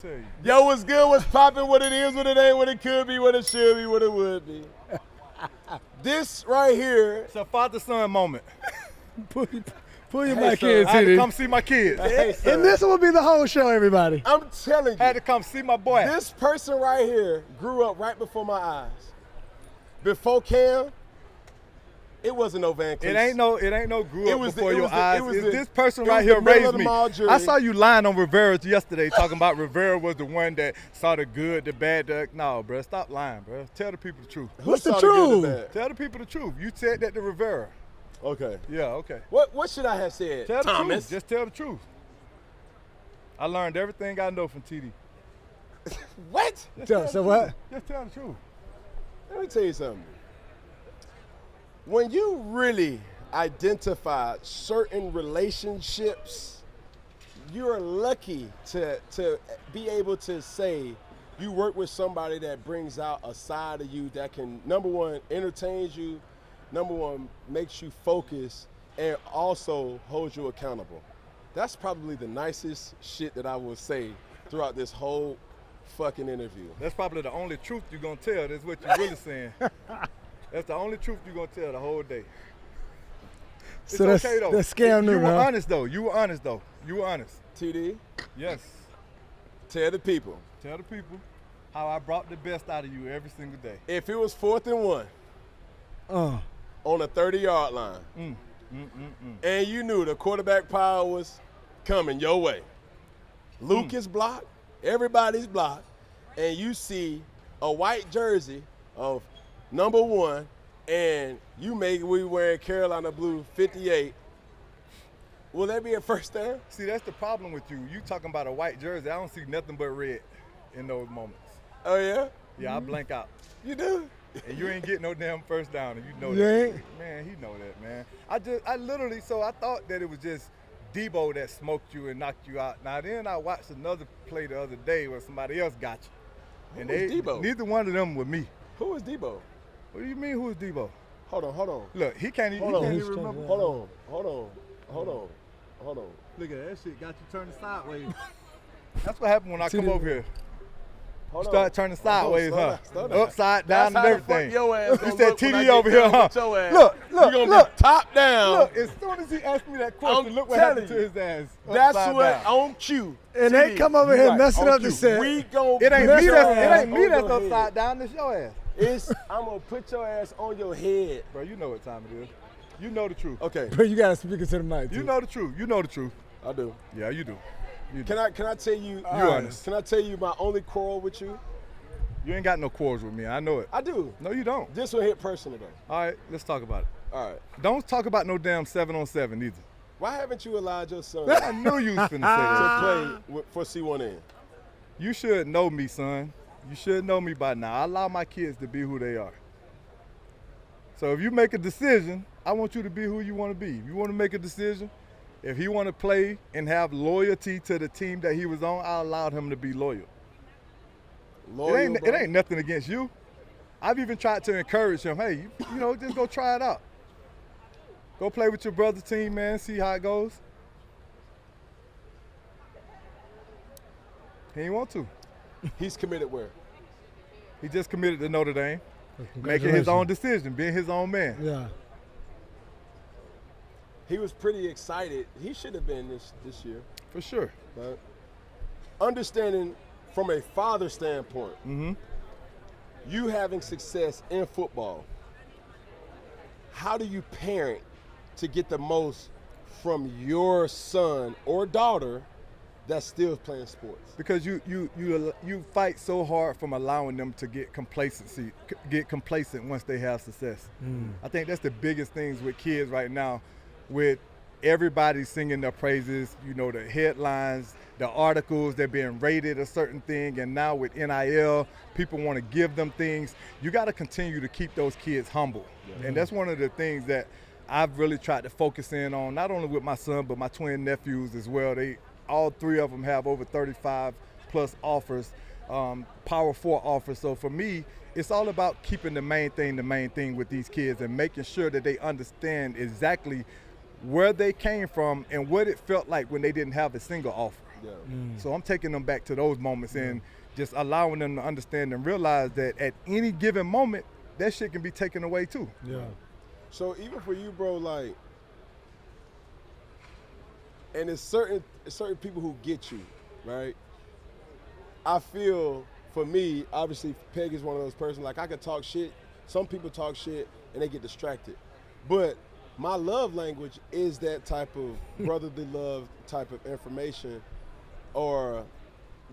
Tell you. Yo, what's good? What's popping? What it is, what it ain't, what it could be, what it should be, what it would be. This right here. It's a father-son moment. Pull your Hey, mic son, in, I had to TD. come see my kids. Hey, son, And this will be the whole show, everybody. I'm telling I had you, to come see my boy. this person right here grew up right before my eyes. Before Cam, it wasn't no Van Cleef. It ain't no grew It up was before the- it your was the- eyes. it was It's the- this person it right was here the middle raised of the me. mall jury. I saw you lying on Rivera yesterday talking about Rivera was the one that saw the good, the bad. No, bro, stop lying, bro. Tell the people the truth. What's the Who saw good and truth? bad? Tell the people the truth. You said that to Rivera. Okay. Yeah, okay. What should I have said, Tell the Thomas? truth. Just tell the truth. I learned everything I know from TD. What? Just So the what? truth. Just tell the truth. Let me tell you something. When you really identify certain relationships, you are lucky to be able to say you work with somebody that brings out a side of you that can, number one, entertains you, number one, makes you focus, and also holds you accountable. That's probably the nicest shit that I will say throughout this whole fucking interview. That's probably the only truth you're gonna tell. That's what you're really saying. That's the only truth you're gonna tell the whole day. It's So that's, okay though. that's scam You new, were huh? honest though. You were honest though. You were honest. TD, Yes. tell the people, Tell the people how I brought the best out of you every single day. if it was 4th and 1 Uh, on a 30-yard line, and you knew the quarterback power was coming your way, Luke is blocked, everybody's blocked, and you see a white jersey of number 1, and you make we wearing Carolina blue 58, will that be a first down? See, that's the problem with you. You talking about a white jersey. I don't see nothing but red in those moments. Oh yeah, Yeah, I blank out. you do. And you ain't getting no damn first down, and you know You that. ain't? Man, he know that, man. I thought that it was just Debo that smoked you and knocked you out. Now then I watched another play the other day where somebody else got you. And Who was Debo? neither one of them were me. Who is Debo? What do you mean who is Debo? Hold on. Look, he can't even, Hold on. he can't even remember. Hold on. Look at that shit, got you turning sideways. That's what happened when I See come the- over here. Hold on. Start turning sideways, Slow huh? down, slow down. Upside That's down how and the fuck everything. your ass You gonna said look when I TD get over here, done huh? with your ass. Look, You gonna look. be top down. Look, as soon as he asked me that question, I'm look what happened to telling his ass. That's upside what down. on cue. and they TD, come over you here right, messing on up the cue. set. We gon' It ain't put me your that's ass it ain't on me that's your upside head. down. It's your ass, I'm gonna put your ass on your head. bro. You know what time it is. You know the truth. Okay, But you gotta speak it to the mic, You too. know the truth. You know the truth. I do. Yeah, you do. You do. Can I tell you? honest. Can I tell you my only quarrel with you? You ain't got no quarrels with me. I know it. I do. No, you don't. This one hit personal though. All right, let's talk about it. All right. Don't talk about no damn 7-on-7 either. Why haven't you allowed your son I knew you was finna say to that. play for C1N? You should know me, son. You should know me by now. I allow my kids to be who they are. So if you make a decision, I want you to be who you want to be. If you want to make a decision, if he want to play and have loyalty to the team that he was on, I allowed him to be loyal. Loyal, It ain't nothing against you. I've even tried to encourage him, hey, you know, just go try it out. Go play with your brother's team, man, see how it goes. He ain't want to. He's committed where? He just committed to Notre Dame, making his own decision, being his own man. Yeah. He was pretty excited. He should have been this year. For sure. But understanding from a father standpoint, you having success in football, how do you parent to get the most from your son or daughter that's still playing sports? Because you fight so hard from allowing them to get complacent once they have success. I think that's the biggest things with kids right now, with everybody singing their praises, you know, the headlines, the articles, they're being rated a certain thing, and now with NIL, people want to give them things. You got to continue to keep those kids humble. And that's one of the things that I've really tried to focus in on, not only with my son, but my twin nephews as well. All three of them have over 35 plus offers, Power 4 offers. So for me, it's all about keeping the main thing with these kids and making sure that they understand exactly where they came from and what it felt like when they didn't have a single offer. Yeah. So I'm taking them back to those moments and just allowing them to understand and realize that at any given moment, that shit can be taken away too. Yeah. So even for you, bro, like, and it's certain people who get you, right? I feel, for me, obviously, Peg is one of those persons, like, I could talk shit. Some people talk shit and they get distracted. But my love language is that type of brotherly love type of information or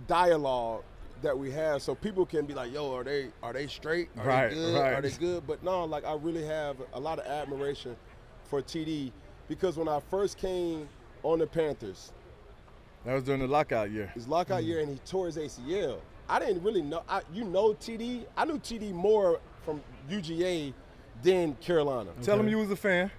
dialogue that we have, so people can be like, yo, are they straight? Are they good? Are they good? But no, like, I really have a lot of admiration for TD, because when I first came on the Panthers, that was during the lockout year. His lockout year, and he tore his ACL. I didn't really know. TD. I knew TD more from UGA than Carolina. Tell him you was a fan.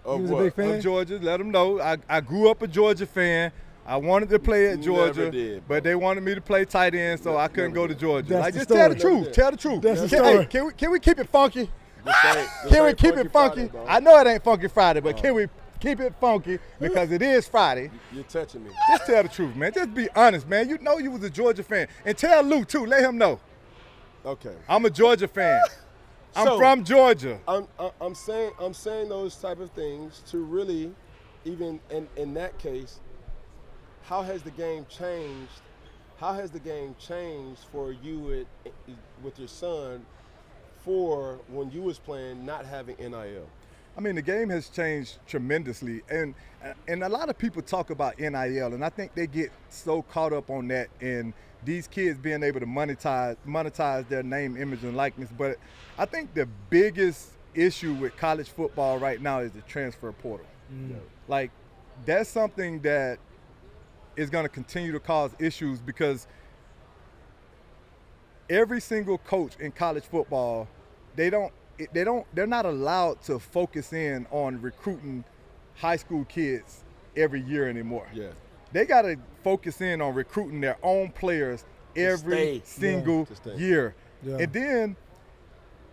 Of He was what? a big fan? Of Georgia. Let them know. I grew up a Georgia fan. I wanted to play at Georgia, Never did, but they wanted me to play tight end, so I couldn't go to Georgia. That's Like, the just tell the story. truth. Tell the truth. That's the Hey, story. can we keep it funky? This Can we ain't keep it funky? Friday, bro. I know it ain't Funky Friday, but can we keep it funky because it is Friday? You're touching me. Just tell the truth, man. Just be honest, man. You know you was a Georgia fan. And tell Lou, too. Let him know. Okay. I'm a Georgia fan. I'm So- from Georgia. I'm saying those type of things to really, even in that case, how has the game changed? How has the game changed for you with your son for when you was playing, not having NIL? I mean, the game has changed tremendously, and a lot of people talk about NIL, and I think they get so caught up on that and these kids being able to monetize their name, image, and likeness. But I think the biggest issue with college football right now is the transfer portal. Like, that's something that is going to continue to cause issues, because every single coach in college football, they're not allowed to focus in on recruiting high school kids every year anymore. Yeah. They got to focus in on recruiting their own players every single year. Yeah. And then,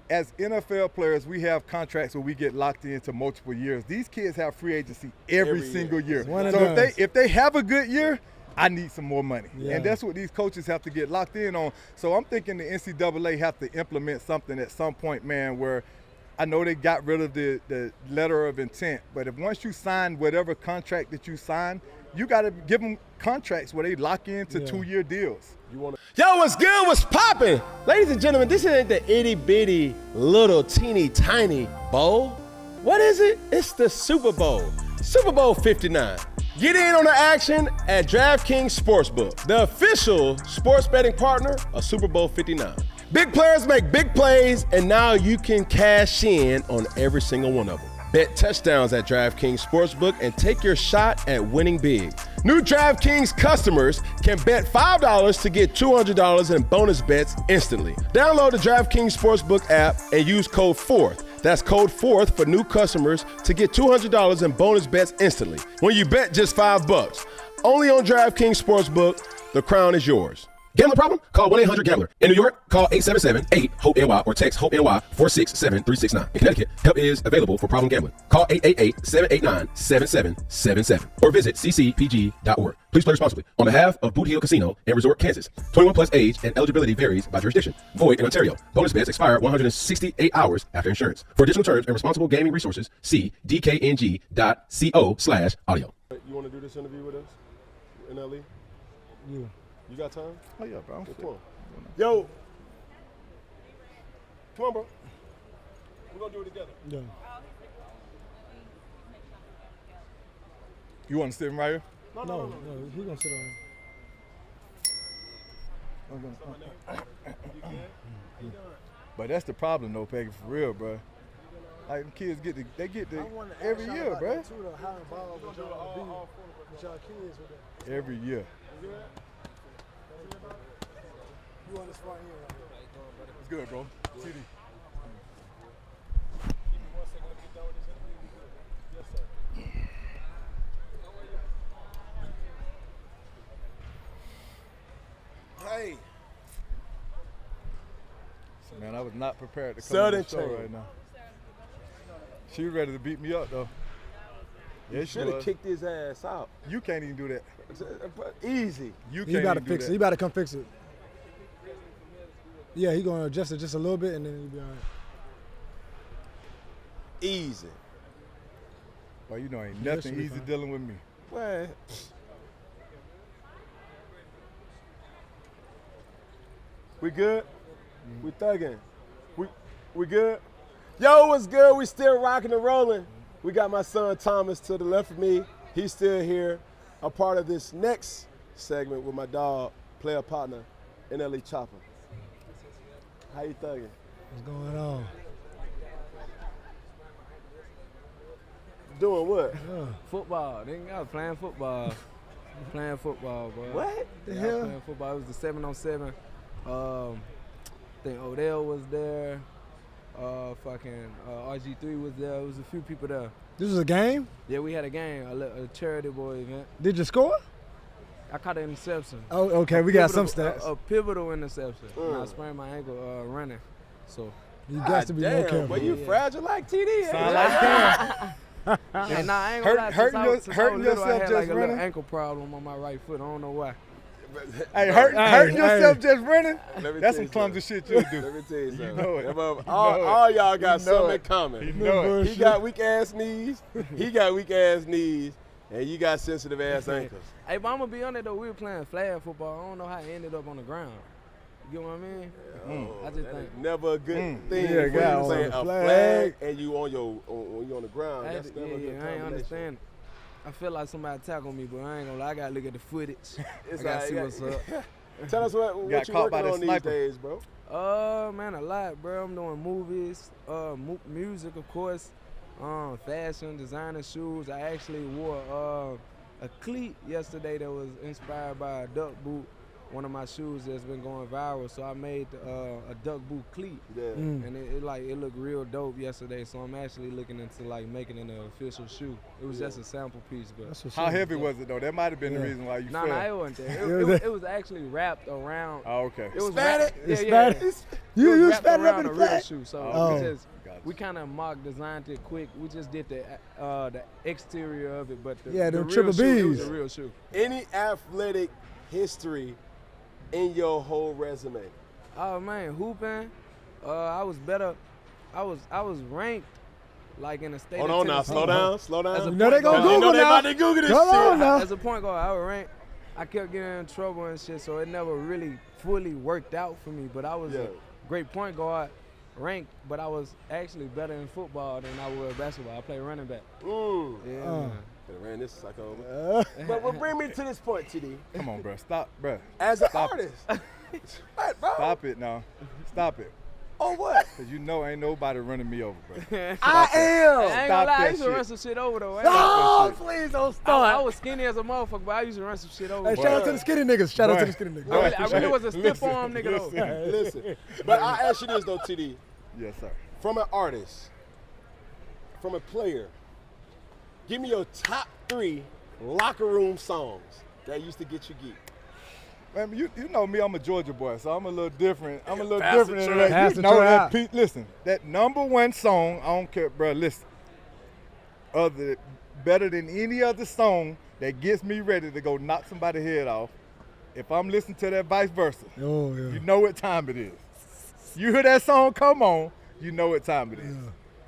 as NFL players, we have contracts where we get locked into multiple years. These kids have free agency every single year. One and So done. if they have a good year, I need some more money. Yeah. And that's what these coaches have to get locked in on. So I'm thinking the NCAA have to implement something at some point, man, where I know they got rid of the letter of intent, but if once you sign whatever contract that you sign, you got to give them contracts where they lock into 2-year deals. Yo, what's good? What's poppin'? Ladies and gentlemen, this ain't the itty bitty little teeny tiny bowl. What is it? It's the Super Bowl. Super Bowl 59. Get in on the action at DraftKings Sportsbook, the official sports betting partner of Super Bowl 59. Big players make big plays, and now you can cash in on every single one of them. Bet touchdowns at DraftKings Sportsbook and take your shot at winning big. New DraftKings customers can bet $5 to get $200 in bonus bets instantly. Download the DraftKings Sportsbook app and use code FOURTH. That's code FOURTH for new customers to get $200 in bonus bets instantly when you bet just $5. Only on DraftKings Sportsbook. The crown is yours. Gambling problem? Call 1-800-GAMBLER. In New York, call 877-8-HOPE-NY or text HOPE-NY 467-369. In Connecticut, help is available for problem gambling. Call 888-789-7777 or visit ccpg.org. Please play responsibly. On behalf of Boot Hill Casino and Resort, Kansas. 21 plus age and eligibility varies by jurisdiction. Void in Ontario. Bonus bets expire 168 hours after insurance. For additional terms and responsible gaming resources, see dkng.co/audio. You want to do this interview with us? NLE? Yeah. You got time? Oh, yeah, bro. Come on. Yo. Come on, bro. We're going to do it together. Yeah. You want to sit right here? No, he's going to sit on it. But that's the problem, though, Peggy, for real, bro. Like, the kids get the every year, bro. Every year. It's good, bro. CD. Hey. Man, I was not prepared to come Sudden on the show change. right now. She was ready to beat me up, though. You Yes, should you have was. kicked his ass out. You can't even do that. Easy. You He can't about to even do fix it. that. He about to come fix it. Yeah, he gonna adjust it just a little bit and then he'll be all right. Easy. Well, you know, ain't Yeah, nothing should be easy fine. dealing with me. Well, we good? We thugging. We good? Yo, what's good? We still rocking and rolling. We got my son Thomas to the left of me. He's still here, a part of this next segment with my dog, player partner, NLE Choppa. How you thugging? What's going on? Doing what? Yeah. Football. I was playing football. Playing football, bro. What? The Yeah, I was hell? playing football. It was the 7-on-7. I think Odell was there. RG3 was there. It was a few people there. This was a game? Yeah, we had a game, a charity boy event. Did you score? I caught an interception. Oh, okay. We got some Pivotal- stats. A pivotal interception. And I sprained my ankle running. So, You got to be more Damn, careful. but you fragile like TD. Sound like Cam. and nah, I ain't gonna lie. Since I was little, I yourself had just like a little running? ankle problem on my right foot. I don't know why. Hey, hurting yourself just running? Let me That's tell some you clumsy something. shit you'll do. Let me tell you something. know it. Them You all, know it. all y'all got You know something in it. common. You know it. He got weak ass knees. He got weak ass knees, and you got sensitive ass ankles. Hey, but I'm gonna be honest though, we were playing flag football. I don't know how it ended up on the ground. You get what I mean? I just That is think. never a good thing. Yeah, when guy you on play the a flag. flag and you on you on the ground. I, That's never a good I ain't combination. understand. I feel like somebody tackled me, but I ain't gonna lie. I gotta look at the footage. It's I gotta like- see what's up. Tell us what Got you caught by working that on these sniper. days, bro. Man, a lot, bro. I'm doing movies, music, of course, fashion, designer shoes. I actually wore a cleat yesterday that was inspired by a duck boot, one of my shoes that's been going viral. So I made a duck boot cleat, Yeah. and it looked real dope yesterday. So I'm actually looking into like making it an official shoe. It was just a sample piece, but. That's what's How up. heavy was it, though? That might have been the Yeah. reason why you No, fell. it wasn't there. It was actually wrapped around. Oh, okay. It was Spat wrapped, it? yeah, Spat yeah. it? It You was wrapped spat it up around in a the real flag? shoe. So Oh. we just Gotcha. we kind of designed it quick. We just did the exterior of it, but the, Yeah, the them real triple shoe, it was Bs. a real shoe. Any athletic history in your whole resume? Oh man, hooping. I was better. I was ranked like in the state. Hold of on now, Tennessee. slow down, slow As a down. You know they gonna Cause you You know Google they now. about to Google this Come shit. on now. As a point guard, I was ranked. I kept getting in trouble and shit, so it never really fully worked out for me. But I was Yeah. a great point guard, ranked, but I was actually better in football than I was basketball. I played running back. Mm. Yeah, man. Could've ran this sucker over. But bring me to this point, TD. Come on, bro. Stop, bro. As an Stop artist, what, bro? Stop it now. Stop it. Oh, what? Because you know ain't nobody running me over, bro. I am. I ain't Stop gonna lie, I that used to shit. run some shit over though. No, please don't I start. was skinny as a motherfucker, but I used to run some shit over. Hey, bro. shout out to the skinny niggas. Shout out to the Boy. skinny niggas. Boy. I really was a stiff Listen, arm nigga though. listen. Listen, but I ask you this though, TD. Yes, sir. From an artist, from a player, give me your top 3 locker room songs that used to get you geeked. Man, you know me, I'm a Georgia boy, so I'm a little different. I'm a little Pass different it, in Troy. that. Pass You it, know Troy that, out. Pete. Listen, that #1 song, I don't care, bro. Listen, better than any other song that gets me ready to go knock somebody's head off. If I'm listening to that vice versa, Oh, yeah. you know what time it is. You hear that song come on, you know what time it is.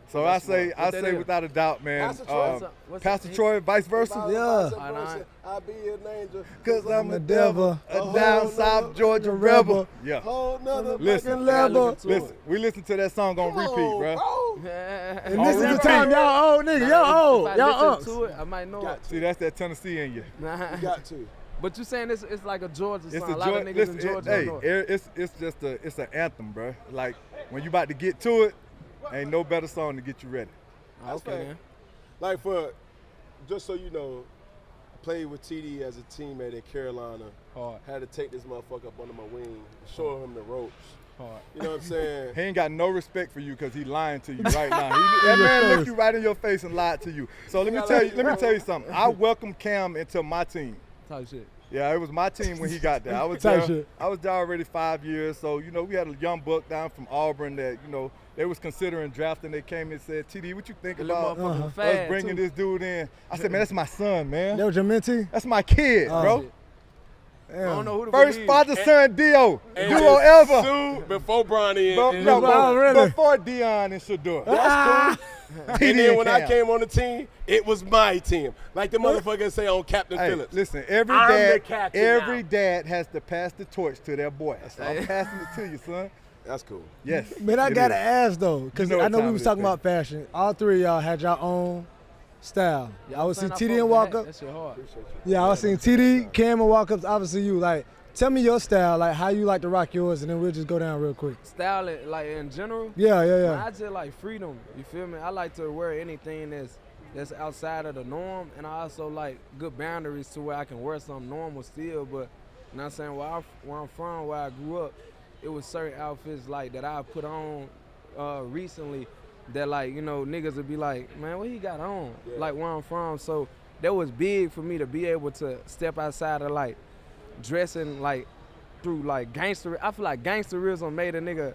So I say What that is? without a doubt, man. Pastor Troy? What's Pastor that? Troy, vice versa. Yeah. I'll be an angel. Cause I'm the a devil, devil, a down south Georgia rebel. Yeah. Whole nother Listen, fucking gotta level. look into Listen, we listen to that song on Come repeat, on, bro. And Oh, this is the repeat. time y'all old nigga. Y'all old. If I Y'all listen unks. to it, I might know Got it. to. See, that's that Tennessee in you. You got to. But you saying it's like a Georgia It's song. a A lot of niggas in Georgia hey, don't know it. it's an anthem, bro. Like when you about to get to it, ain't no better song to get you ready. That's Okay, fair. man. Like just so you know, played with TD as a teammate at Carolina. Hard, Had to take this motherfucker up under my wing, show him the ropes. hard. You know what I'm saying? He ain't got no respect for you because he lying to you right now. That man looked you right in your face and lied to you. So let me tell you something. I welcome Cam into my team. Talk shit. Yeah, it was my team when he got there. I was Type there. shit. I was there already 5 years. So, you know, we had a young buck down from Auburn that, you know, they was considering drafting. They came and said, TD, what you think The little about motherfucker us fad, bringing too. this dude in? I said, man, that's my son, man. That was your mentee? That's my kid, bro. I don't know who to First believe. father-son duo And duo just ever. Soon before Bronny Bro, and no, Wow, really? before Dion and Shador. that's cool. And then when I Cam. came on the team, it was my team. Like the motherfuckers say on Captain Hey, Phillips. listen, every I'm the dad, captain every now. dad has to pass the torch to their boy. So I'm passing it to you, son. That's cool. Yes. Man, I it gotta is. ask though, because You know I what know we time was it is, talking Peggy. about fashion. All three of y'all had your own style. Yeah, I was I'm seeing saying TD I and fuck walk with up. that shit hard. Yeah, I was seeing TD, Cam, and walk ups. Obviously, you like. Tell me your style, like how you like to rock yours, and then we'll just go down real quick. Style it like in general. Yeah, yeah, Man, yeah. I just like freedom. You feel me? I like to wear anything that's outside of the norm, and I also like good boundaries to where I can wear something normal still. But you know what I'm saying, where I'm from, where I grew up, it was certain outfits like that I put on recently that like, you know, niggas would be like, man, what he got on? Yeah. Like where I'm from. So that was big for me to be able to step outside of like dressing like through like gangster. I feel like gangsterism made a nigga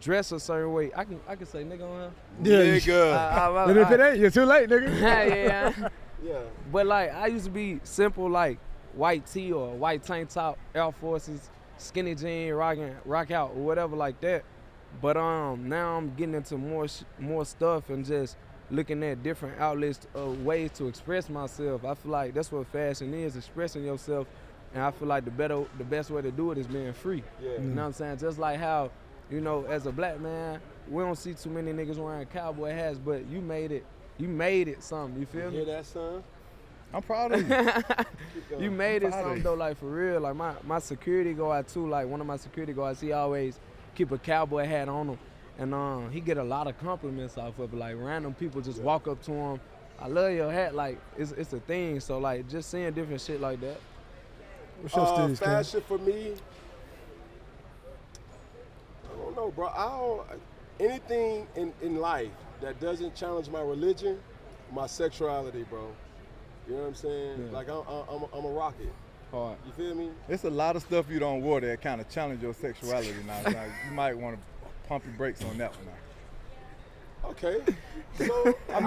dress a certain way. I can say nigga on here. Yeah, Nigga. And if it ain't, you're too late, nigga. yeah. Yeah. But like I used to be simple like white tee or white tank top, Air Forces, skinny jean, rock out or whatever like that. But now I'm getting into more stuff and just looking at different outlets of ways to express myself. I feel like that's what fashion is, expressing yourself. And I feel like the best way to do it is being free. Yeah. You know what I'm saying? Just like how, you know, as a black man, we don't see too many niggas wearing cowboy hats, but you made it something, you feel You me? hear that, son? I'm proud of you. Keep going. You made it Proud of something you. though, like for real. Like my security guard too, like one of my security guards, he always keep a cowboy hat on him. And he get a lot of compliments off of it. Like random people just walk up to him, I love your hat, like it's a thing. So like just seeing different shit like that. What's your steez, Cam? Fashion for me, I don't know, bro. Anything in life that doesn't challenge my religion, my sexuality, bro. You know what I'm saying? Yeah. Like I'm a rocket. Hard. You feel me? It's a lot of stuff you don't wear that kind of challenge your sexuality now. Like, you might want to pump your brakes on that one now. Okay. So I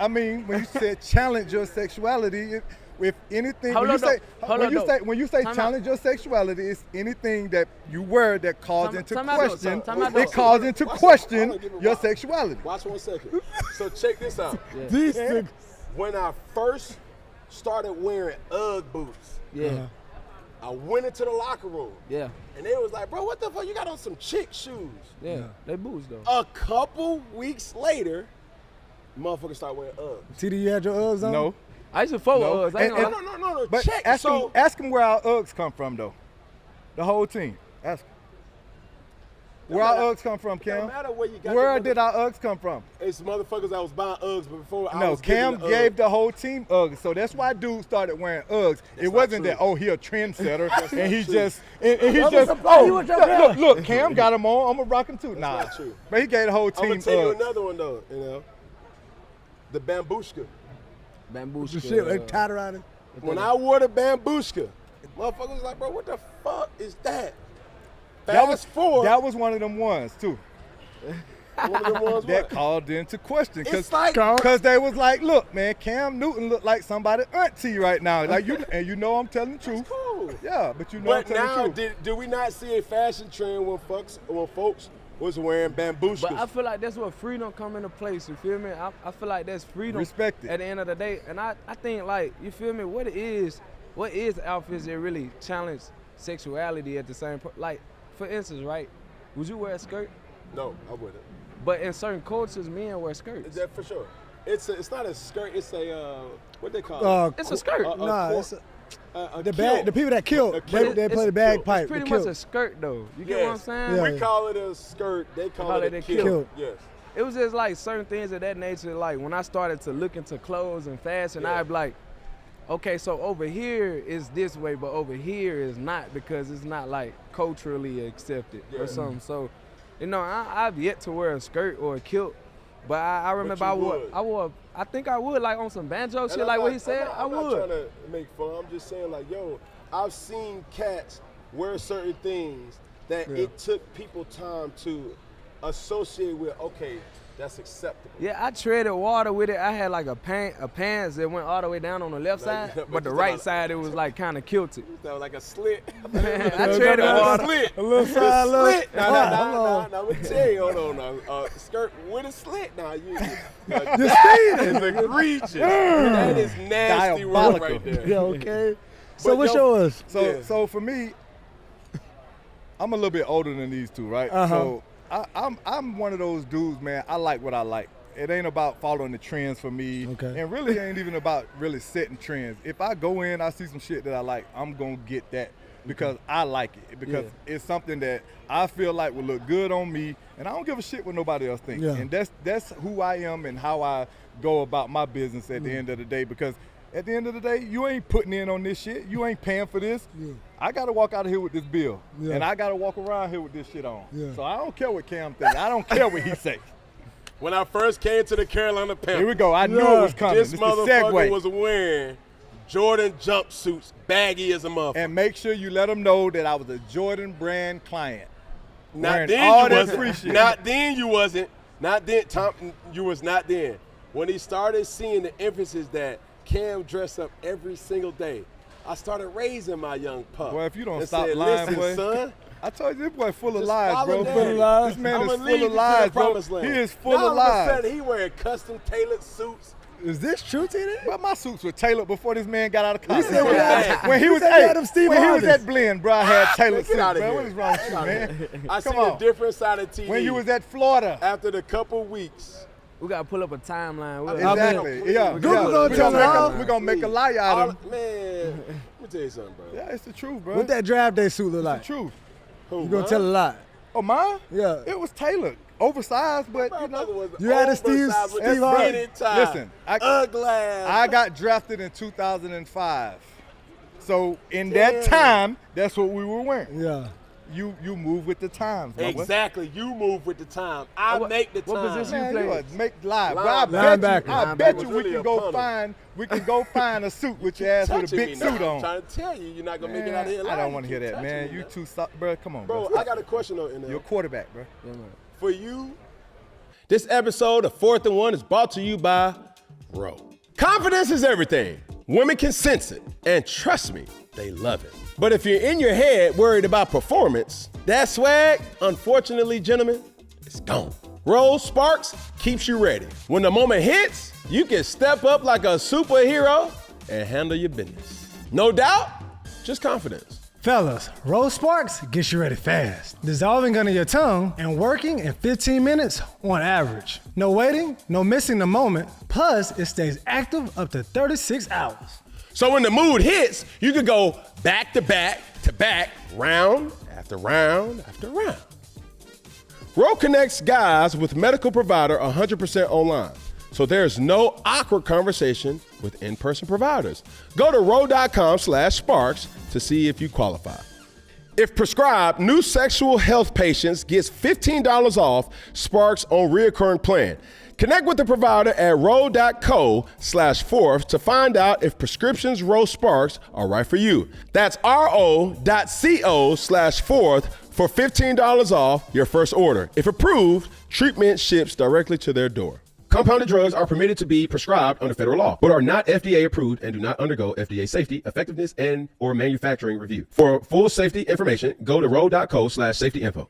mean, when you said challenge your sexuality, if anything, Hold on, though. when you say Time out. challenge your sexuality, it's anything that you wear that calls into Time out, though. question. Time out, It though. calls into Watch it. question Hold on, give it your watch. sexuality. Watch 1 second. So check this out. These Yeah. niggas. When I first started wearing UGG boots, Yeah. I went into the locker room Yeah. and they was like, bro, what the fuck? You got on some chick shoes. Yeah. They boots though. A couple weeks later, motherfuckers start wearing Uggs. TD, you had your Uggs on? No, I used to fuck No. with us. I ain't And- gonna No, lie. no, no, no. but Check. ask So them where our Uggs come from though. The whole team. Ask 'em. Where matter- our Uggs come from, no Cam? matter where you got Where the did our Uggs come from? it's motherfuckers that was buying Uggs before I No, was Cam getting the gave Uggs. the whole team Uggs, so that's why dude started wearing Uggs. It not wasn't true. that he a trendsetter and he true. just and he Brother, just supply you with your look, Cam got him on. I'm gonna rock him too. Nah, not true. but he gave the whole I'm team gonna tell you Uggs. another one though. You know, the bambushka. Bamboo The shit like tied around it. When I wore the bambushka, motherfuckers was like, bro, what the fuck is that? Fast forward. That was one of them ones too one of the ones that what? called into question It's like because they was like, look, man, Cam Newton look like somebody auntie right now. Like you know I'm telling the truth. cool. Yeah, but you know I'm But telling now, the truth. did we not see a fashion trend when folks was wearing bambushkas? But I feel like that's where freedom come into place, you feel me? I feel like that's freedom Respect it. at the end of the day. And I think like, you feel me, what is outfits that really challenge sexuality at the same like, for instance, right? Would you wear a skirt? No, I wouldn't. But in certain cultures, men wear Is skirts. that for sure? It's not a skirt. It's a what they call it? It's a skirt. Nah, cor- it's a the kilt. the people that killed, A they kilt. play the It's bagpipe. It's pretty the much kilt. a skirt though. You get Yes. what I'm saying? Yeah. We call it a skirt. They call it a kilt. kilt. Yes. It was just like certain things of that nature. Like when I started to look into clothes and fashion, Yeah. I'd be like, okay, so over here is this way, but over here is not because it's not like culturally accepted Yeah. or something. So, you know, I've yet to wear a skirt or a kilt, But I remember I think I would, like on some banjo shit, like what he said, I would. I'm not trying to make fun. I'm just saying, like, yo, I've seen cats wear certain things that it took people time to associate with, okay, that's acceptable. Yeah, I treaded water with it. I had like a pants that went all the way down on the left side, but the right side, it was like kind of kilted. That was like a slit. Man, I treaded water. Slit. A little side look. Slit. No, I'm going to tell you, hold on. Skirt with a slit. Now, you it's egregious. That is nasty work right there. Yeah, okay. So what's yours? So for me, I'm a little bit older than these two, right? So I'm one of those dudes, man. I like what I like. It ain't about following the trends for me. Okay. And really ain't even about really setting trends. If I go in, I see some shit that I like, I'm going to get that because I like it. Because it's something that I feel like will look good on me, and I don't give a shit what nobody else thinks. Yeah. And that's who I am and how I go about my business at the end of the day. Because at the end of the day, you ain't putting in on this shit. You ain't paying for this. Yeah. I got to walk out of here with this bill. Yeah. And I got to walk around here with this shit on. Yeah. So I don't care what Cam thinks. I don't care what he say. When I first came to the Carolina Panthers, Here we go. I knew it was coming. this This motherfucker segue. was wearing Jordan jumpsuits, baggy as a motherfucker. And make sure you let them know that I was a Jordan brand client. Not wearing then all you that wasn't. free shit. Not then you wasn't. Not then, Tom. You was not then. When he started seeing the emphasis that Cam dressed up every single day, I started raising my young pup. Boy, if you don't and stop said, lying, listen, boy. son. I told you, this boy full of Just lies, follow bro. daddy. Full of lies. This man I'ma is lead full you of to lies, the bro. promised land. He is full Now of all of a lies. sudden, he wearing custom tailored suits. Is this true, TD? But my suits were tailored before this man got out of college. said we had- when he you was said you had them Steve when he was Harveys. at Blend, bro, I had tailored Get suits, out of bro. here. What is wrong with you, man? I Come seen on. a different side of TV. When you was at Florida. After the couple weeks. We got to pull up a timeline. Exactly. Yeah. Google gonna tell all. We're going to make a lie out of him. Man, let me tell you something, bro. Yeah, it's the truth, bro. What that draft day suit look It's like? the truth. Who, You gonna mine? tell a lie? Oh, mine? Yeah. It was tailored. Oversized, but, you Motherfucker know. was You had a Steve oversized with Harvey. the spinning tie. Listen, Ugly. I got drafted in 2005. So in Damn. that time, that's what we were wearing. Yeah. You move with the times, my boy. Exactly. You move with the time. I make the time. what position Man, you you play? a make live. Bro, Linebacker. I bet was you really we a can go punter. find a suit with your ass with a Touching big me suit now. on. I'm trying to tell you, you're not gonna make it out of here. I alive. don't want to You hear keep that, touching man. me You now. too soft, bro. Come on, Bro, bro. I got a question though, NL. You're a quarterback, bro. For you, this episode of 4th and 1 is brought to you by Ro. Confidence is everything. Women can sense it, and trust me, they love it. But if you're in your head worried about performance, that swag, unfortunately, gentlemen, it's gone. Ro Sparks keeps you ready. When the moment hits, you can step up like a superhero and handle your business. No doubt, just confidence. Fellas, Rose Sparks gets you ready fast, dissolving under your tongue and working in 15 minutes on average. No waiting, no missing the moment, plus it stays active up to 36 hours. So when the mood hits, you can go back to back to back, round after round after round. Ro connects guys with medical provider 100% online. So there's no awkward conversation with in-person providers. Go to ro.com/sparks to see if you qualify. If prescribed, new sexual health patients gets $15 off Sparks on reoccurring plan. Connect with the provider at ro.co/4th to find out if prescriptions Ro Sparks are right for you. That's ro.co/4th for $15 off your first order. If approved, treatment ships directly to their door. Compounded drugs are permitted to be prescribed under federal law, but are not FDA approved and do not undergo FDA safety, effectiveness, and or manufacturing review. For full safety information, go to ro.co/safety info.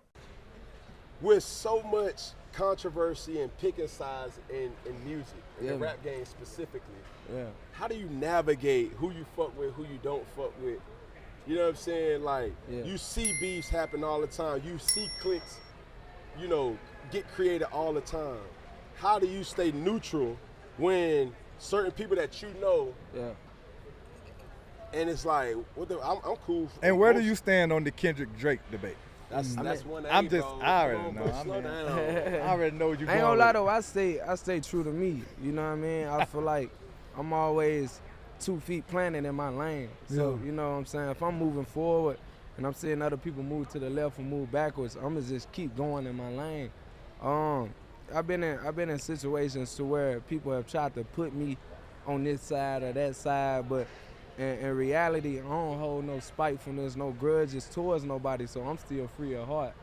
With so much controversy and picking sides in music, in the rap game specifically, how do you navigate who you fuck with, who you don't fuck with? You know what I'm saying? Like, you see beefs happen all the time. You see cliques, you know, get created all the time. How do you stay neutral when certain people that you know, and it's like, I'm cool. And where do you stand on the Kendrick Drake debate? That's one. I'm just, I already know. I already know what you're I ain't going gonna lie with. though, I stay true to me. You know what I mean? I feel like I'm always 2 feet planted in my lane. So, you know what I'm saying? If I'm moving forward and I'm seeing other people move to the left and move backwards, I'm gonna just keep going in my lane. I've been in situations to where people have tried to put me on this side or that side, but in reality, I don't hold no spitefulness, no grudges towards nobody, so I'm still free of heart.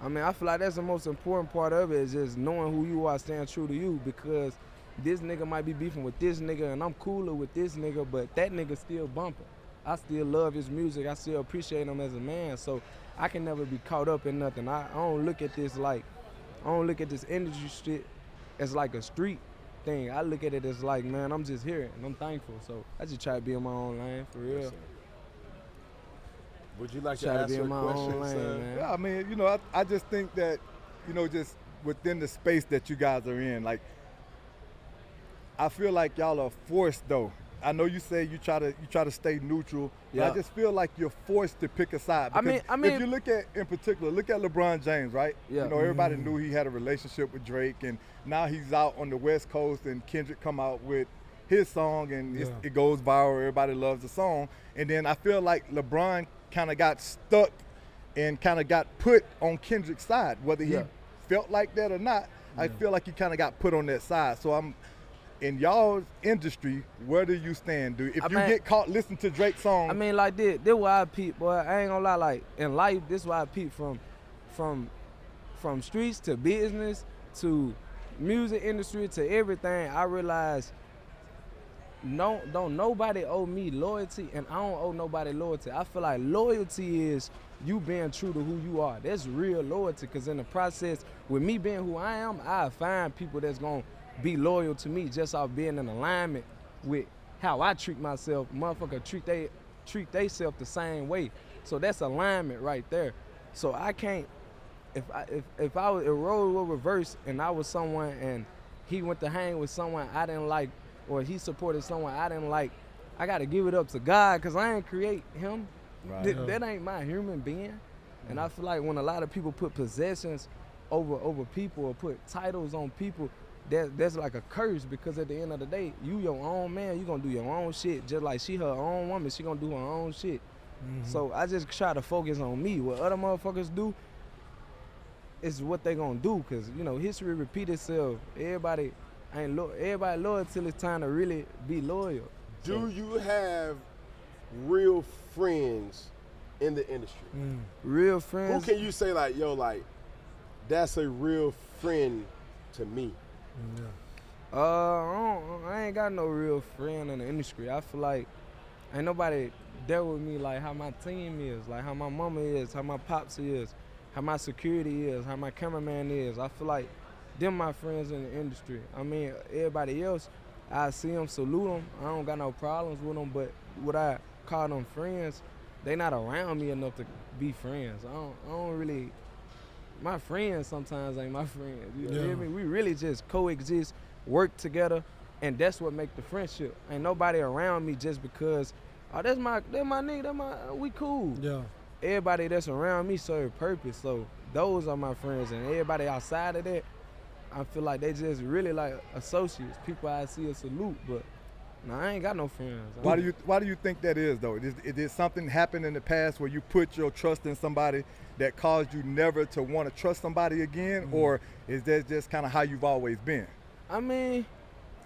I mean, I feel like that's the most important part of it, is just knowing who you are, staying true to you, because this nigga might be beefing with this nigga and I'm cooler with this nigga, but that nigga still bumping. I still love his music. I still appreciate him as a man, so I can never be caught up in nothing. I don't look at this like, I don't look at this industry shit as like a street thing. I look at it as like, man, I'm just here and I'm thankful. So I just try to be in my own lane, for real. Yes, would you like to Try to ask be her in my question, own lane, son? man. Yeah, I mean, you know, I just think that, you know, just within the space that you guys are in, like, I feel like y'all are forced though. I know you say you try to stay neutral, but Yeah. I just feel like you're forced to pick a side. I mean, if you look at, in particular, look at LeBron James, right? Yeah. You know, everybody knew he had a relationship with Drake, and now he's out on the West Coast, and Kendrick come out with his song, and it goes viral. Everybody loves the song, and then I feel like LeBron kind of got stuck and kind of got put on Kendrick's side, whether he felt like that or not. I feel like he kind of got put on that side. So I'm. In y'all's industry, where do you stand, dude? If you get caught listening to Drake's song, I mean, like this why I peep, boy. I ain't gonna lie, like in life, this why I peep from streets to business to music industry to everything. I realize don't nobody owe me loyalty, and I don't owe nobody loyalty. I feel like loyalty is you being true to who you are. That's real loyalty, because in the process, with me being who I am, I find people that's gonna be loyal to me just off being in alignment with how I treat myself. Motherfucker treat they self the same way. So that's alignment right there. So I can't, if I was, a role were reversed and I was someone and he went to hang with someone I didn't like, or he supported someone I didn't like, I gotta give it up to God, because I ain't create him. Right. That ain't my human being. And I feel like when a lot of people put possessions over people, or put titles on people, that's like a curse, because at the end of the day, you your own man, you gonna do your own shit. Just like she her own woman, she gonna do her own shit. So I just try to focus on me. What other motherfuckers do is what they gonna do, because, you know, history repeat itself. Everybody loyal till it's time to really be loyal. Do you have real friends in the industry? Real friends? Who can you say like, yo, like, that's a real friend to me? I ain't got no real friend in the industry. I feel like ain't nobody there with me like how my team is, like how my mama is, how my pops is, how my security is, how my cameraman is. I feel like them my friends in the industry. I mean, everybody else, I see them, salute them. I don't got no problems with them, but what I call them friends, they not around me enough to be friends. I don't really. My friends sometimes ain't my friends. You know what I mean? We really just coexist, work together, and that's what make the friendship. Ain't nobody around me just because, oh, that's my nigga, we cool. Yeah. Everybody that's around me serve purpose, so those are my friends, and everybody outside of that, I feel like they just really like associates, people I see a salute, but no, I ain't got no friends. Why do you think that is, though? Did something happen in the past where you put your trust in somebody that caused you never to want to trust somebody again, or is that just kind of how you've always been? I mean,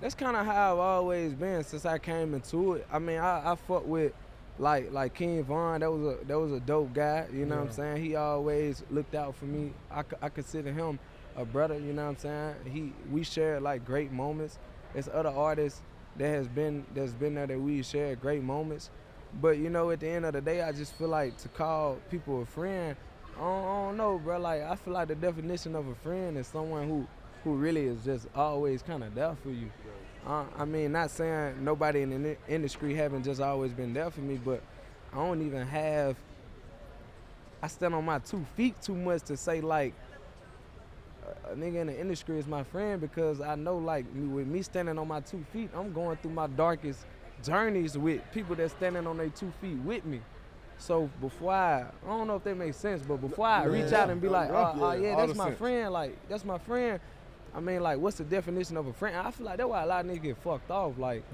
that's kind of how I've always been since I came into it. I mean, I fuck with like King Von. That was a dope guy. You know what I'm saying? He always looked out for me. I consider him a brother. You know what I'm saying? We shared like great moments. There's other artists that's been there that we shared great moments. But you know, at the end of the day, I just feel like to call people a friend, I don't know, bro. Like, I feel like the definition of a friend is someone who really is just always kind of there for you. I mean, not saying nobody in the industry haven't just always been there for me, but I don't even have, I stand on my 2 feet too much to say like, a nigga in the industry is my friend, because I know like with me standing on my 2 feet, I'm going through my darkest journeys with people that's standing on their 2 feet with me. So before I don't know if that makes sense, but before I reach out and be like, that's my friend, like that's my friend. I mean, like, what's the definition of a friend? I feel like that's why a lot of niggas get fucked off. Like,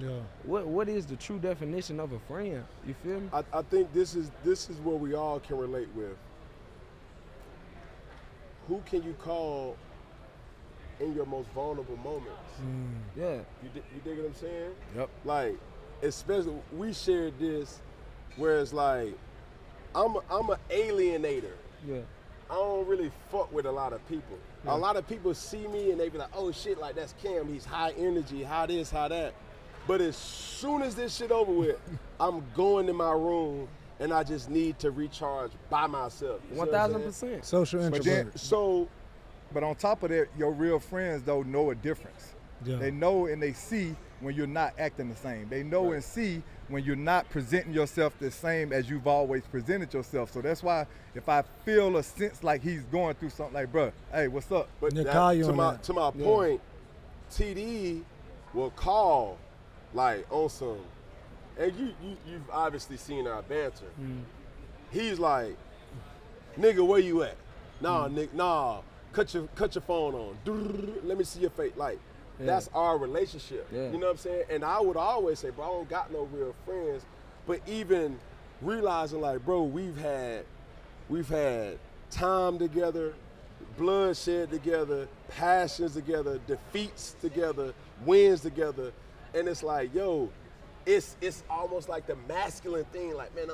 what is the true definition of a friend? You feel me? I think this is where we all can relate with. Who can you call in your most vulnerable moments. Yeah. You dig what I'm saying? Yep. Like, especially, we shared this where it's like, I'm an alienator. Yeah. I don't really fuck with a lot of people. A lot of people see me and they be like, oh shit, like that's Cam, he's high energy, how this, how that. But as soon as this shit over with, I'm going in my room and I just need to recharge by myself. 1000%. Social introvert. But on top of that, your real friends though know a difference. Yeah. They know and they see when you're not acting the same. They know and see when you're not presenting yourself the same as you've always presented yourself. So that's why if I feel a sense like he's going through something like, bruh, hey, what's up? But They call you on that. to my point, TD will call like on some, and you've obviously seen our banter. He's like, nigga, where you at? Nah, nigga, nah, cut your phone on. Let me see your face. Like, that's our relationship. Yeah. You know what I'm saying? And I would always say, bro, I don't got no real friends. But even realizing like, bro, we've had time together, bloodshed together, passions together, defeats together, wins together. And it's like, yo, it's almost like the masculine thing, like, man,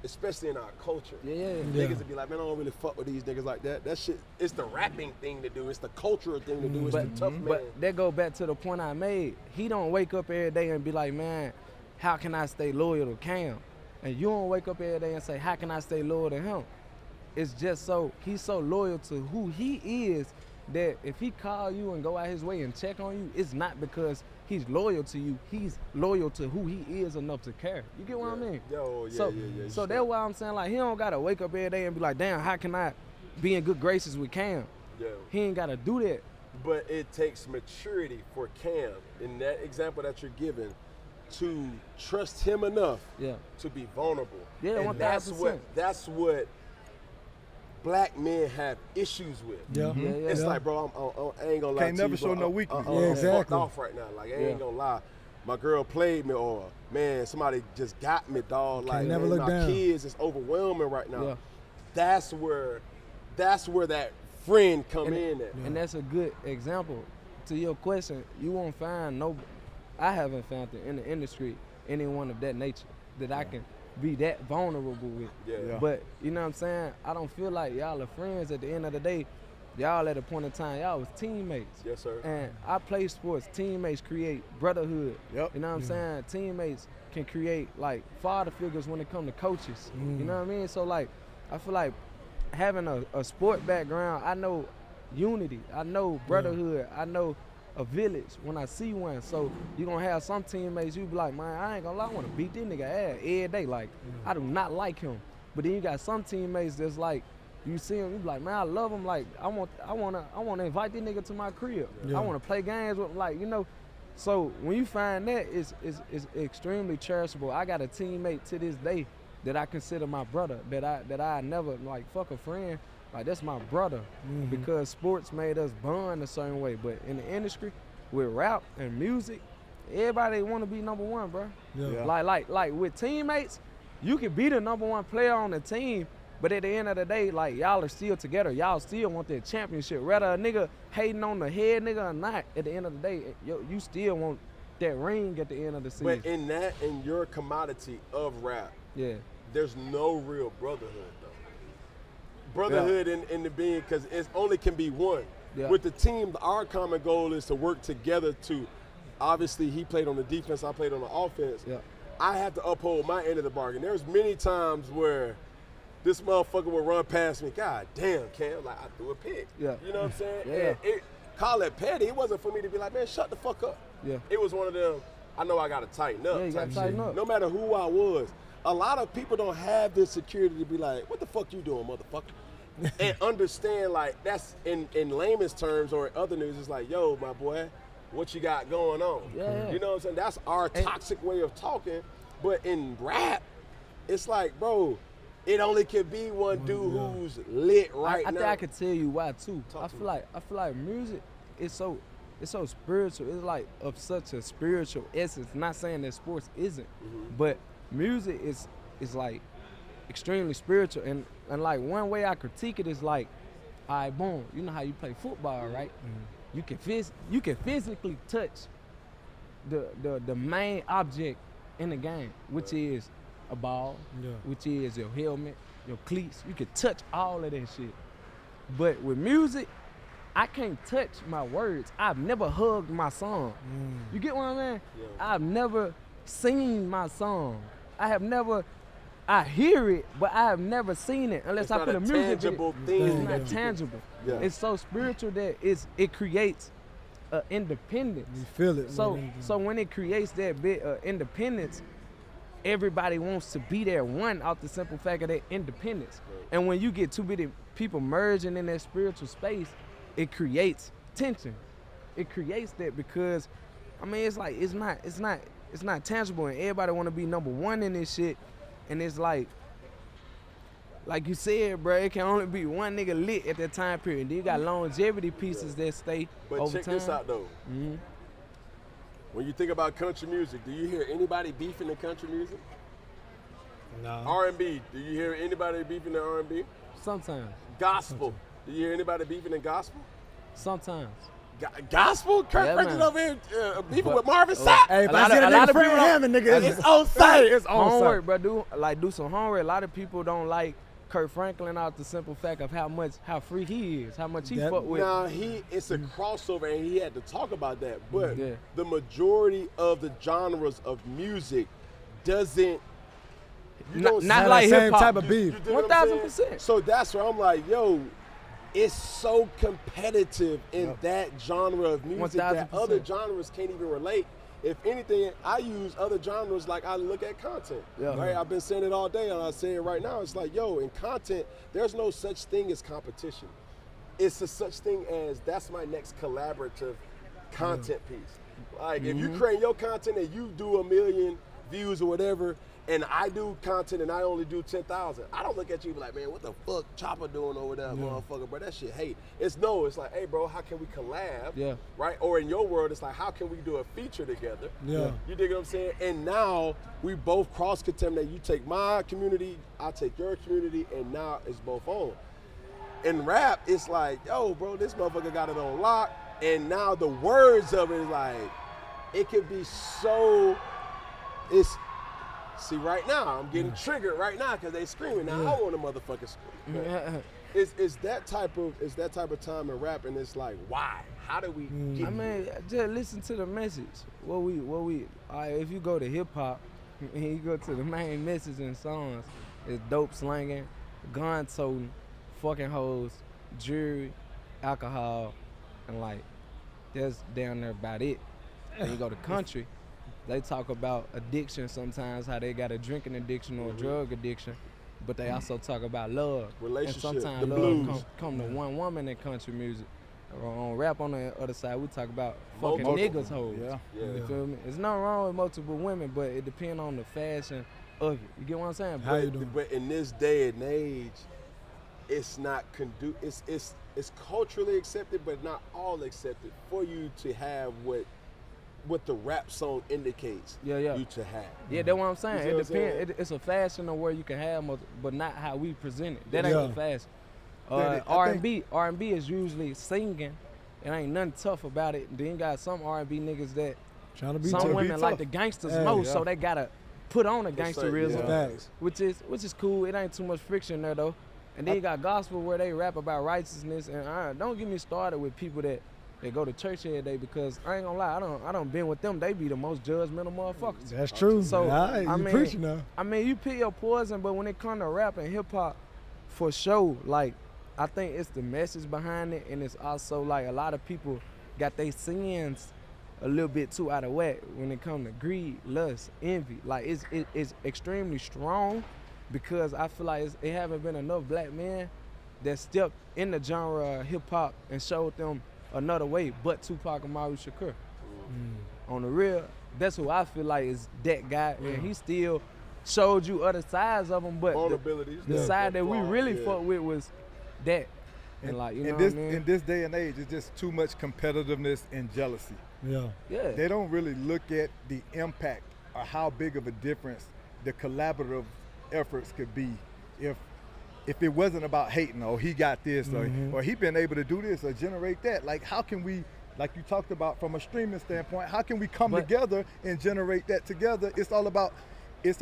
especially in our culture. Niggas would be like, man, I don't really fuck with these niggas like that. That shit, it's the rapping thing to do. It's the cultural thing to do. It's the tough man. But that go back to the point I made. He don't wake up every day and be like, man, how can I stay loyal to Cam? And you don't wake up every day and say, how can I stay loyal to him? It's just he's so loyal to who he is that if he call you and go out his way and check on you, it's not because he's loyal to you. He's loyal to who he is enough to care. You get what I mean? So that's why I'm saying, like, he don't gotta wake up every day and be like, damn, how can I be in good graces with Cam? He ain't gotta do that. But it takes maturity for Cam, in that example that you're giving, to trust him enough to be vulnerable. Yeah, and 1000%. That's what black men have issues with. It's like, bro, I ain't gonna lie Can't to never you, show bro. no weakness. I'm fucked off right now. Like, I ain't gonna lie. My girl played me, or man, somebody just got me, dog. Like, never man, look my down. kids is overwhelming right now. That's where that friend come in at. And that's a good example. To your question, you won't find I haven't found it in the industry anyone of that nature that I can be that vulnerable with. But you know what I'm saying? I don't feel like y'all are friends at the end of the day. Y'all at a point in time, y'all was teammates. Yes, sir. And I play sports. Teammates create brotherhood. You know what I'm saying? Teammates can create like father figures when it comes to coaches. You know what I mean? So like, I feel like having a sport background, I know unity. I know brotherhood. I know a village when I see one. So you're gonna have some teammates, you be like, man, I ain't gonna lie, I wanna beat this nigga ass every day. Like, I do not like him. But then you got some teammates that's like, you see him, you be like, man, I love him. Like, I wanna invite this nigga to my crib. I wanna play games with him, like, you know. So when you find that, it's extremely cherishable. I got a teammate to this day that I consider my brother, that I never like fuck a friend. Like, that's my brother, because sports made us bond a certain way. But in the industry, with rap and music, everybody want to be number one, bro. Like with teammates, you can be the number one player on the team, but at the end of the day, like, y'all are still together. Y'all still want that championship. Whether a nigga hating on the head nigga or not, at the end of the day, you still want that ring at the end of the season. But in your commodity of rap, there's no real brotherhood, though. Brotherhood in the being, because it only can be one. With the team, our common goal is to work together to, obviously he played on the defense, I played on the offense. I have to uphold my end of the bargain. There's many times where this motherfucker will run past me, God damn, Cam, like, I threw a pick. You know what I'm saying? And call it petty. It wasn't for me to be like, man, shut the fuck up. It was one of them, I know I gotta tighten up. You gotta tighten up. No matter who I was. A lot of people don't have this security to be like, what the fuck you doing, motherfucker? And understand, like, that's in layman's terms, or in other news, it's like, yo, my boy, what you got going on? You know what I'm saying? That's our toxic way of talking. But in rap, it's like, bro, it only can be one dude who's lit right now. I think I could tell you why too. I feel like music is so spiritual. It's like of such a spiritual essence. Not saying that sports isn't, but music is like extremely spiritual. And like, one way I critique it is like, all right, boom, you know how you play football, right? you can physically touch the main object in the game, which is a ball, which is your helmet, your cleats. You can touch all of that shit. But with music, I can't touch my words. I've never hugged my song. You get what I'm saying? Yeah. I've never seen my song. I hear it, but I have never seen it unless I put a music video. It's not tangible. Yeah. It's so spiritual that it creates independence. You feel it. So when it creates that bit of independence, everybody wants to be there, one, off the simple fact of their independence. And when you get too many people merging in that spiritual space, it creates tension. It creates that because, I mean, it's like, it's not tangible, and everybody want to be number one in this shit. And it's like you said, bro, it can only be one nigga lit at that time period. Then you got longevity pieces that stay over time. But check this out, though. When you think about country music, do you hear anybody beefing in country music? No. R&B, do you hear anybody beefing in R&B? Sometimes. Gospel, do you hear anybody beefing in gospel? Sometimes. Gospel? Kirk Franklin over here beefing with Marvin Sapp? Hey, but a lot of people Hammond, nigga, it's on site. It's on homework, bro. Do some homework. A lot of people don't like Kirk Franklin out the simple fact of how free he is, how much he fuck with. Nah, it's a crossover, and he had to talk about that. But the majority of the genres of music doesn't. Not like hip hop. Type of beef. 1000%. So that's where I'm like, yo, it's so competitive in that genre of music 1000%. that other genres can't even relate. If anything, I use other genres like I look at content. Right? I've been saying it all day, and I say it right now. It's like, yo, in content, there's no such thing as competition. It's a such thing as that's my next collaborative content piece. Like if you create your content and you do 1 million views or whatever, and I do content and I only do 10,000, I don't look at you like, man, what the fuck Choppa doing over there, motherfucker, bro? That shit hate. It's like, hey, bro, how can we collab? Right? Or in your world, it's like, how can we do a feature together? You dig what I'm saying? And now we both cross-contaminate. You take my community, I take your community, and now it's both on. In rap, it's like, yo, bro, this motherfucker got it on lock, and now the words of it is like, it could be so, see, right now, I'm getting triggered right now because they screaming. Now I want a motherfucker scream. It's that type of time in rap, and it's like, why? How do we get I mean, just listen to the message. If you go to hip hop and you go to the main message in songs, it's dope slanging, gun toting, fucking hoes, jewelry, alcohol, and like, that's down there about it. Then you go to country. They talk about addiction sometimes, how they got a drinking addiction or a drug addiction, but they also talk about love. Relationship, and sometimes love come to one woman in country music. Or on rap on the other side, we talk about fucking niggas hoes. You feel me? There's nothing wrong with multiple women, but it depends on the fashion of it. You get what I'm saying? How you doing? But in this day and age, it's not it's culturally accepted, but not all accepted for you to have what the rap song indicates you to have. Yeah, that's what I'm saying. It depends. It's a fashion of where you can have, but not how we present it. That ain't the fashion. R&B is usually singing. It ain't nothing tough about it. Then you got some R&B niggas that some women like the gangsters most, so they gotta put on a gangsterism, which is cool. It ain't too much friction there though. And then you got gospel where they rap about righteousness. And don't get me started with people that go to church every day, because I ain't gonna lie, I don't been with them. They be the most judgmental motherfuckers. That's true. So I mean, preaching now. I mean, you pick your poison, but when it comes to rap and hip hop, for sure, like, I think it's the message behind it, and it's also like a lot of people got their sins a little bit too out of whack when it comes to greed, lust, envy. Like it's extremely strong, because I feel like it haven't been enough black men that stepped in the genre of hip hop and showed them another way, but Tupac and Omari Shakur. On the real, that's who I feel like is that guy, and he still showed you other sides of him, but the side that we really fuck with was that. And like, you know what I mean? In this day and age, it's just too much competitiveness and jealousy. They don't really look at the impact or how big of a difference the collaborative efforts could be if it wasn't about hating, or he got this, or he been able to do this or generate that. Like, how can we like you talked about from a streaming standpoint, how can we come together and generate that together? It's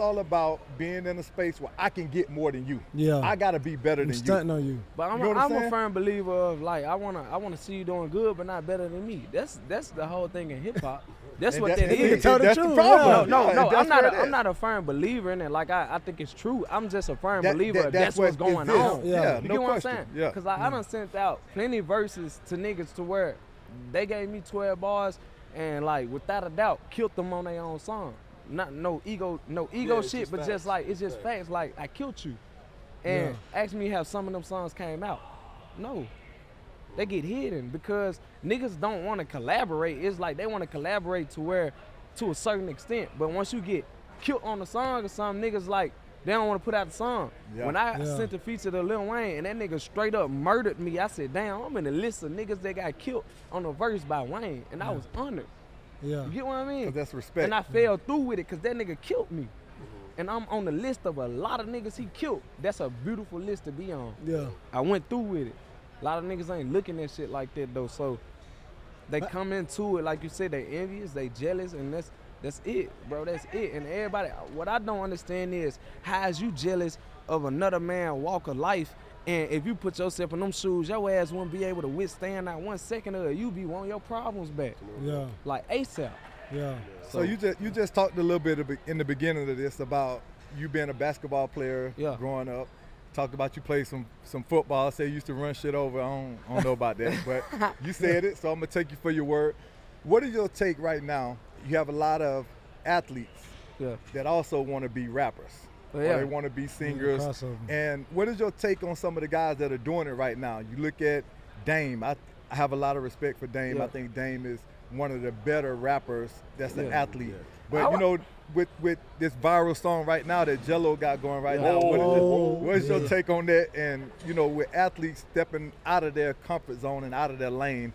all about being in a space where I can get more than you. Yeah. I gotta be better than Stunting you. on you. But I'm a firm believer of like I wanna see you doing good, but not better than me. That's the whole thing in hip hop. That's what that is. That's the problem. No, I'm not a firm believer in it. Like I think it's true. I'm just a firm believer that's what's going on. Yeah, you no get what I'm question. saying? Yeah. Because I done sent out plenty of verses to niggas to where they gave me 12 bars and like without a doubt killed them on their own song. Not no ego shit, but just like it's just facts. Like I killed you, and ask me how some of them songs came out. No, they get hidden because niggas don't want to collaborate. It's like they want to collaborate to a certain extent, but once you get killed on the song or some niggas like they don't want to put out the song. Yeah. When I sent the feature to Lil Wayne and that nigga straight up murdered me, I said, damn, I'm in a list of niggas that got killed on a verse by Wayne, and I was honored. Yeah. You get what I mean? That's respect. And I fell through with it because that nigga killed me. And I'm on the list of a lot of niggas he killed. That's a beautiful list to be on. Yeah. I went through with it. A lot of niggas ain't looking at shit like that though. So they come into it, like you said, they envious, they jealous, and that's it, bro. That's it. And everybody, what I don't understand is how is you jealous of another man walk of life, and if you put yourself in them shoes, your ass wouldn't be able to withstand that 1 second of it. You be wanting your problems back. Yeah. Like ASAP. Yeah. So you just talked a little bit in the beginning of this about you being a basketball player growing up. Talked about you played some football. Say you used to run shit over. I don't know about that, but you said it, so I'm gonna take you for your word. What is your take right now? You have a lot of athletes that also want to be rappers. Or they want to be singers. And what is your take on some of the guys that are doing it right now? You look at Dame. I have a lot of respect for Dame. I think Dame is one of the better rappers that's an athlete. But you know, with this viral song right now that Jello got going right now, what is your take on that? And you know, with athletes stepping out of their comfort zone and out of their lane,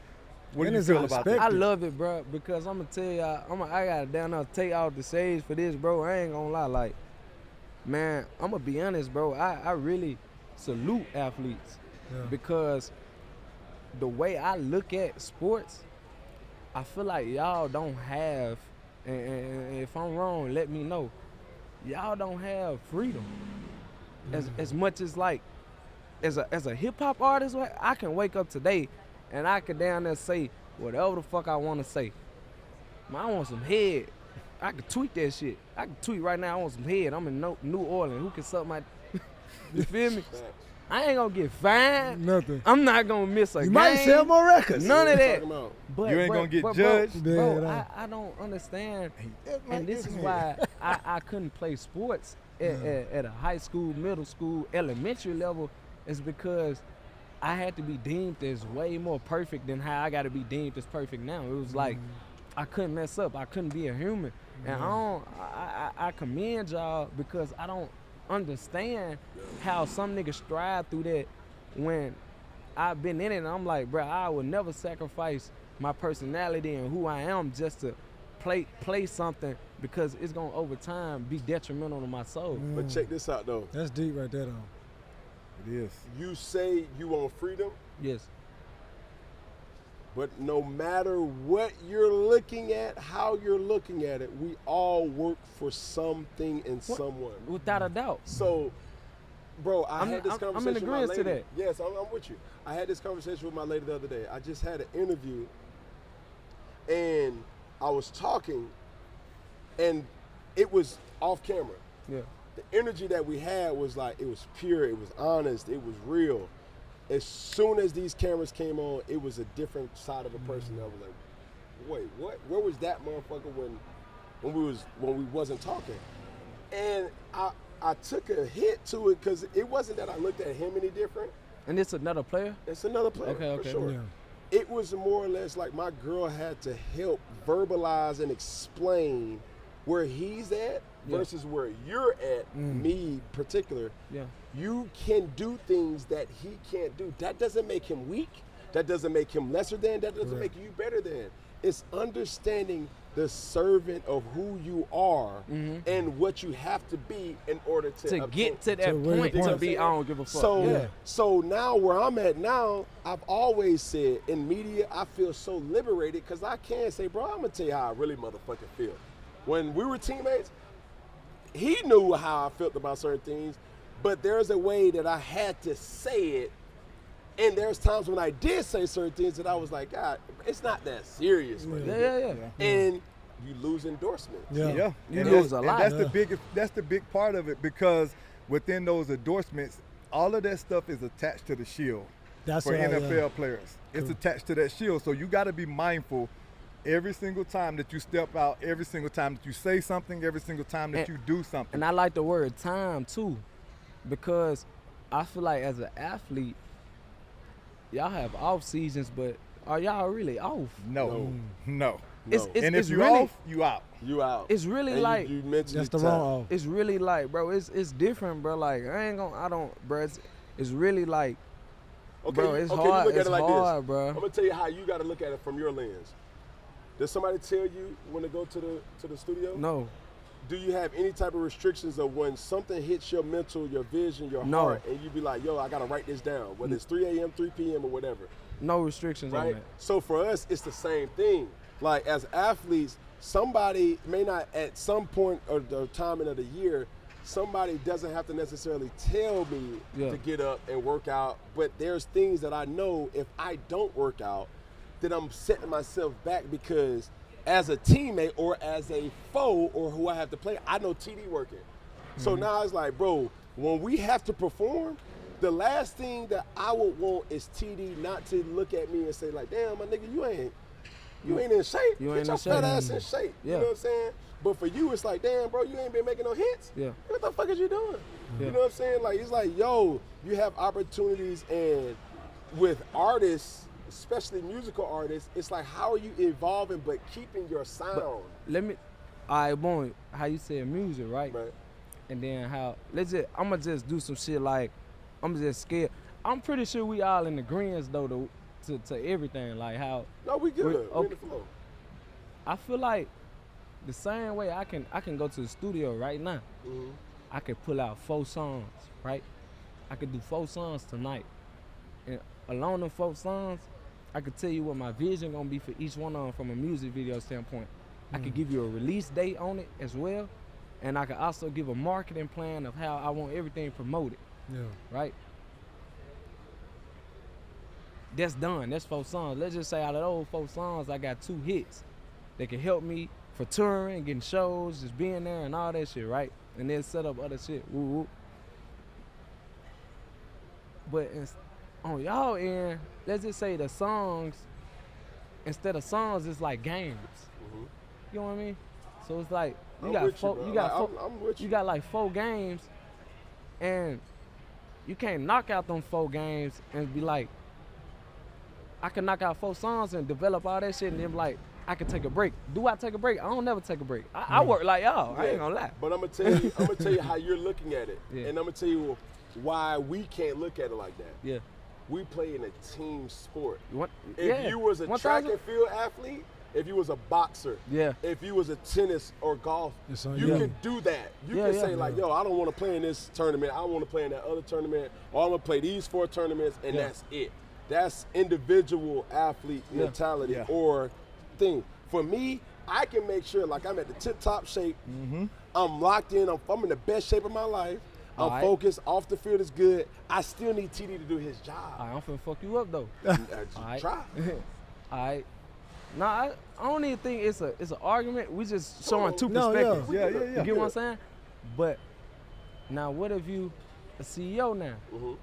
what do you feel about that? I love it, bro, because I'm gonna tell y'all, I gotta down there take out the stage for this, bro. I ain't gonna lie, like, man, I'm gonna be honest, bro. I really salute athletes because the way I look at sports, I feel like y'all don't have, and if I'm wrong, let me know. Y'all don't have freedom as much as like, as a hip hop artist. I can wake up today and I can down there say whatever the fuck I want to say. Man, I want some head. I can tweet that shit. I can tweet right now, I want some head. I'm in New Orleans. Who can suck my... You feel me? I ain't gonna get fined. Nothing. I'm not gonna miss a game. You might sell more records. None of that. But you ain't gonna get judged. Bro, I don't understand. And this is why I couldn't play sports at a high school, middle school, elementary level, is because I had to be deemed as way more perfect than how I gotta be deemed as perfect now. It was like, I couldn't mess up. I couldn't be a human. And I commend y'all because I don't understand how some niggas strive through that when I've been in it and I'm like, bro, I would never sacrifice my personality and who I am just to play something because it's gonna over time be detrimental to my soul. But check this out though. That's deep right there though. It is. You say you want freedom? Yes. But no matter what you're looking at, how you're looking at it, we all work for something and someone. Without a doubt. So, bro, I had this conversation I'm in with my agreement lady. to that. Yes, I'm with you. I had this conversation with my lady the other day. I just had an interview, and I was talking, and it was off camera. Yeah. The energy that we had was like, it was pure, it was honest, it was real. As soon as these cameras came on, it was a different side of a person. I was like, wait, what? Where was that motherfucker when we wasn't talking? And I took a hit to it because it wasn't that I looked at him any different. And it's another player? It's another player, for sure. Yeah. It was more or less like my girl had to help verbalize and explain where he's at versus where you're at, me particular. Yeah. You can do things that he can't do. That doesn't make him weak. That doesn't make him lesser than. That doesn't make you better than. It's understanding the servant of who you are and what you have to be in order to get to that where point you to point. be, I don't give a fuck. So now where I'm at now, I've always said in media, I feel so liberated because I can say, bro, I'm gonna tell you how I really motherfucking feel. When we were teammates, he knew how I felt about certain things, but there's a way that I had to say it. And there's times when I did say certain things that I was like, God, it's not that serious. Man. Yeah. And you lose endorsement. Yeah. You And lose that's- a lot. And that's the big part of it, because within those endorsements, all of that stuff is attached to the shield That's for what I- NFL players. It's Cool. attached to that shield. So you got to be mindful every single time that you step out, every single time that you say something, every single time that you do something. And I like the word time too, because I feel like as an athlete, y'all have off seasons, but are y'all really off? No. It's And if you really, off, you out. You out. It's really And like you mentioned That's the wrong off. it's really like, bro, it's different, bro. Like bro. It's really like, Okay, bro, it's okay, hard. you look at It's it like hard, this. bro. I'm gonna tell you how you gotta look at it from your lens. Does somebody tell you when to go to the studio? No, Do you have any type of restrictions of when something hits your mental, your vision, your No. heart, and you be like, yo, I gotta write this down, whether it's 3 a.m., 3 p.m., or whatever, no restrictions on right? that. So for us, it's the same thing. Like as athletes, somebody may not at some point or the timing of the year, somebody doesn't have to necessarily tell me Yeah. to get up and work out, but there's things that I know if I don't work out, that I'm setting myself back because as a teammate or as a foe or who I have to play, I know TD working. So now it's like, bro, when we have to perform, the last thing that I would want is TD not to look at me and say like, damn, my nigga, you ain't in shape. You Get ain't your in shape. fat ass in shape. Yeah. You know what I'm saying? But for you, it's like, damn, bro, you ain't been making no hits. Yeah. What the fuck is you doing? Yeah. You know what I'm saying? Like, it's like, yo, you have opportunities, and with artists, especially musical artists, it's like, how are you evolving but keeping your sound? All right, boom. How you say music, right? Right. And then I'ma just do some shit like, I'm just scared. I'm pretty sure we all in agreement though to everything, like how No, we good. We- We in okay. the flow. I feel like the same way I can go to the studio right now. Mhm. I could pull out 4 songs, right? I could do 4 songs tonight. And along them 4 songs, I could tell you what my vision gonna be for each one of them from a music video standpoint. I could give you a release date on it as well. And I could also give a marketing plan of how I want everything promoted, Yeah. right? That's done. That's 4 songs. Let's just say out of those 4 songs, I got 2 hits that can help me for touring, getting shows, just being there and all that shit, right? And then set up other shit. Woo woo. But on y'all end, let's just say the songs, instead of songs, it's like games. Mhm. You know what I mean? So it's like you I'm got with 4, bro. you got Like, 4, I'm with you. you got like 4 games, and you can't knock out them 4 games and be like, I can knock out 4 songs and develop all that shit, and then be like, I can take a break. Do I take a break? I don't never take a break. I work like y'all. I ain't gonna lie. But I'm gonna tell you how you're looking at it, Yeah. and I'm gonna tell you why we can't look at it like that. Yeah. We play in a team sport. What? If you was a 1,000? track and field athlete, if you was a boxer, Yeah. if you was a tennis or golf, It's on you you. can do that. You Yeah, can yeah. say like, yo, I don't want to play in this tournament. I want to play in that other tournament, or I'm gonna play these 4 tournaments, and Yeah. that's it. That's individual athlete Yeah. mentality Yeah. or thing. For me, I can make sure like I'm at the tip-top shape. I'm locked in. I'm in the best shape of my life. I'm Alright. focused. Off the field is good. I still need TD to do his job. I'm finna fuck you up though. Alright. Try. Alright. Nah, I don't even think it's an argument. We just showing 2 No, perspectives. Yeah. You get what I'm saying? But now, what if you a CEO now? Mhm.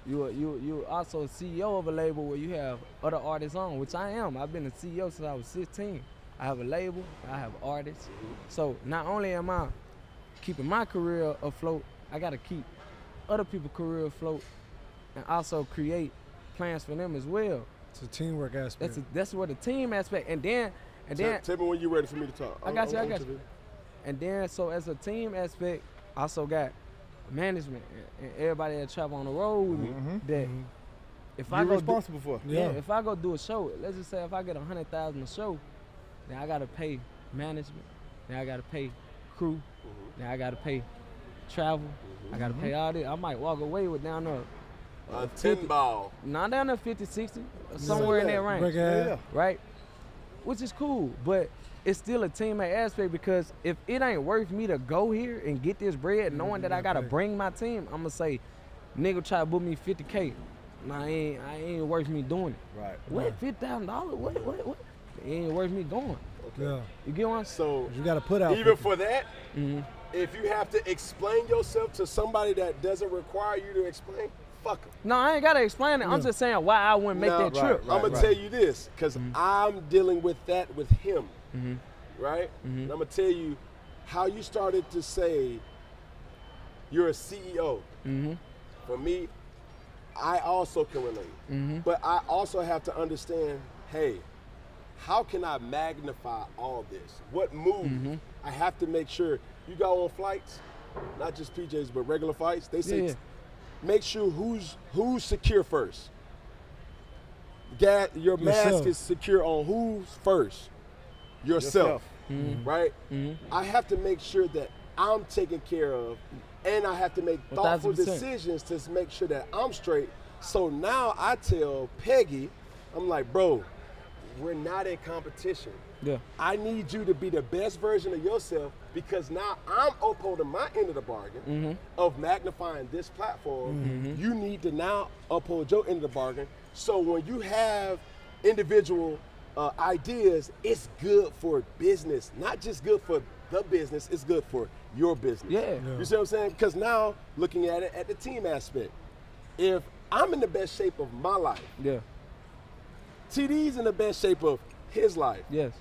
You also a CEO of a label where you have other artists on, which I am. I've been a CEO since I was 16. I have a label. I have artists. So not only am I keeping my career afloat, I gotta keep other people's career afloat, and also create plans for them as well. It's a teamwork aspect. That's where the team aspect, and then Tell me when you're ready for me to talk. I got you. And then, so as a team aspect, I also got management and everybody that travel on the road with me. That if I You're go responsible for. if I go do a show, let's just say if I get 100,000 a show, then I gotta pay management. Now I gotta pay crew. Now I gotta pay travel. I gotta pay all this. I might walk away with down there. A 10 ball. Not down there 50, 60, somewhere in that range. Yeah. Right? Which is cool, but it's still a teammate aspect because if it ain't worth me to go here and get this bread, knowing that I gotta bring my team, I'm gonna say, nigga try to book me 50K. Nah, I ain't worth me doing it. Right. What, $50,000? What? It ain't worth me going. Yeah. You get what I'm saying? So You got to put out. even 50. for that, if you have to explain yourself to somebody that doesn't require you to explain, fuck them. No, I ain't gotta explain it. I'm just saying why I wouldn't make that trip. I'm gonna tell you this, because I'm dealing with that with him, right? And I'm gonna tell you how you started to say you're a CEO. For me, I also can relate, but I also have to understand, hey, how can I magnify all this? What move? I have to make sure you go on flights, not just PJs, but regular flights. They say make sure who's secure first. Your mask is secure on who's first? Yourself. Right? I have to make sure that I'm taken care of, and I have to make thoughtful 1000%. decisions to make sure that I'm straight. So now I tell Peggy, I'm like, bro, we're not in competition. Yeah. I need you to be the best version of yourself, because now I'm upholding my end of the bargain of magnifying this platform. You need to now uphold your end of the bargain. So when you have individual ideas, it's good for business, not just good for the business, it's good for your business. Yeah. You see what I'm saying? Because now, looking at it at the team aspect, if I'm in the best shape of my life, Yeah. TD's in the best shape of his life, Yes.